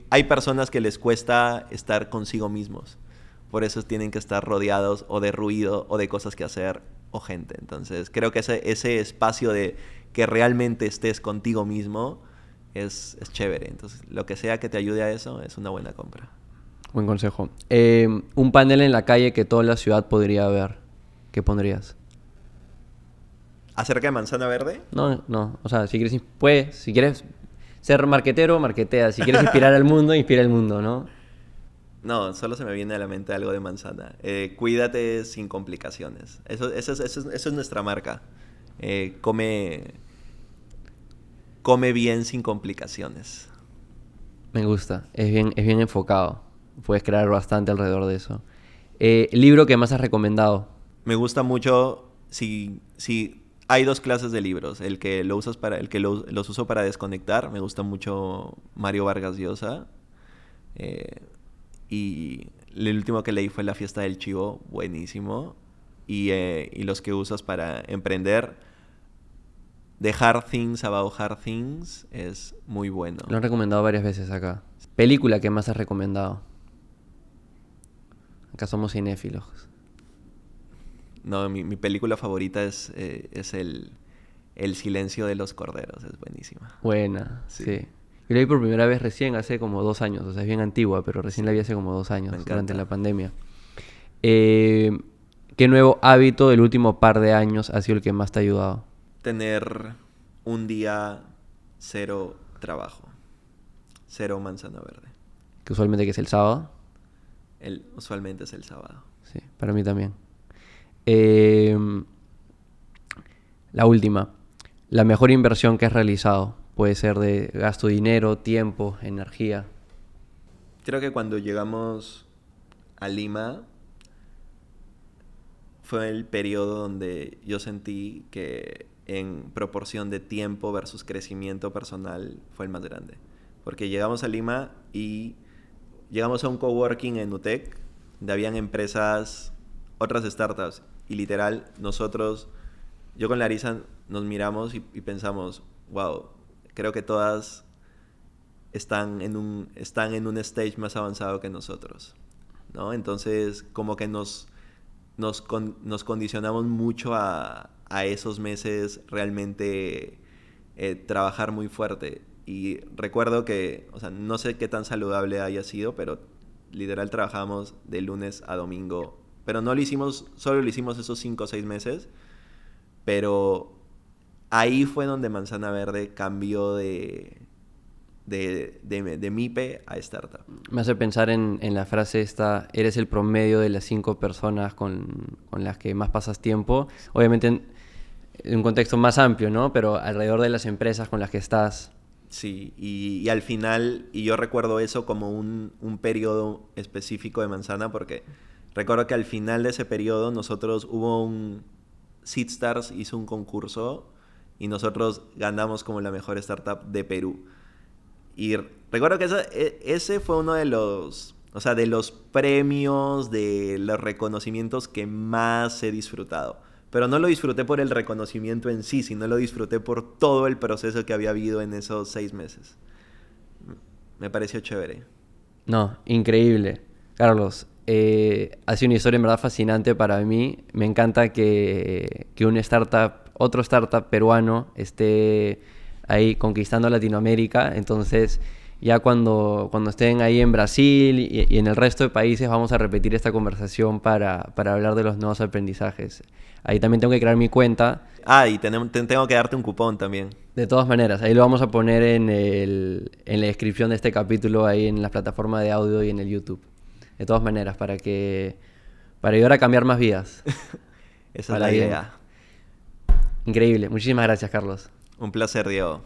Hay personas que les cuesta estar consigo mismos. Por eso tienen que estar rodeados o de ruido o de cosas que hacer o gente. Entonces, creo que ese espacio de que realmente estés contigo mismo es chévere. Entonces, lo que sea que te ayude a eso es una buena compra. Buen consejo. Un panel en la calle que toda la ciudad podría ver. ¿Qué pondrías? ¿Acerca de Manzana Verde? No. O sea, si quieres ser marquetero, marquetea. Si quieres inspirar al mundo, inspira al mundo, ¿no? No, solo se me viene a la mente algo de Manzana. Cuídate sin complicaciones. Eso es nuestra marca. Come bien sin complicaciones. Me gusta. Es bien enfocado. Puedes crear bastante alrededor de eso. ¿Libro que más has recomendado? Me gusta mucho si hay 2 clases de libros. El que los uso para desconectar. Me gusta mucho Mario Vargas Llosa. Y el último que leí fue La fiesta del chivo. Buenísimo. Y los que usas para emprender. The Hard Things About Hard Things es muy bueno. Lo han recomendado varias veces acá. ¿Película que más has recomendado? Acá somos cinéfilos. No, mi película favorita es El silencio de los corderos. Es buenísima. Buena, sí. Yo la vi por primera vez recién, hace como 2 años. O sea, es bien antigua, pero recién la vi hace como 2 años, durante la pandemia. ¿Qué nuevo hábito del último par de años ha sido el que más te ha ayudado? Tener un día 0 trabajo. 0 Manzana Verde. Que usualmente que es el sábado. Usualmente es el sábado. Sí, para mí también. La última. La mejor inversión que has realizado. Puede ser de gasto de dinero, tiempo, energía. Creo que cuando llegamos a Lima fue el periodo donde yo sentí que en proporción de tiempo versus crecimiento personal fue el más grande. Porque llegamos a Lima y llegamos a un coworking en UTEC, donde habían empresas, otras startups, y literal yo con Larisa nos miramos y pensamos, wow, creo que todas están en un stage más avanzado que nosotros, ¿no? Entonces, como que nos condicionamos mucho a esos meses realmente trabajar muy fuerte. Y recuerdo que, o sea, no sé qué tan saludable haya sido, pero literal trabajamos de lunes a domingo. Pero solo lo hicimos esos 5 o 6 meses. Pero ahí fue donde Manzana Verde cambió de MIPE a startup. Me hace pensar en la frase esta: eres el promedio de las 5 personas con las que más pasas tiempo. Obviamente en un contexto más amplio, ¿no? Pero alrededor de las empresas con las que estás. Sí, y al final, y yo recuerdo eso como un periodo específico de Manzana, porque recuerdo que al final de ese periodo Seedstars hizo un concurso y nosotros ganamos como la mejor startup de Perú. Y recuerdo que ese fue uno de los, o sea, de los premios, de los reconocimientos que más he disfrutado. Pero no lo disfruté por el reconocimiento en sí, sino lo disfruté por todo el proceso que había habido en esos 6 meses. Me pareció chévere. No, increíble. Carlos, ha sido una historia en verdad fascinante para mí. Me encanta que otro startup peruano esté ahí conquistando Latinoamérica. Entonces, ya cuando estén ahí en Brasil y en el resto de países, vamos a repetir esta conversación para hablar de los nuevos aprendizajes. Ahí también tengo que crear mi cuenta. Y tengo que darte un cupón también. De todas maneras, ahí lo vamos a poner en la descripción de este capítulo, ahí en la plataforma de audio y en el YouTube. De todas maneras, para ayudar a cambiar más vidas. Esa es la idea. Increíble. Muchísimas gracias, Carlos. Un placer, Diego.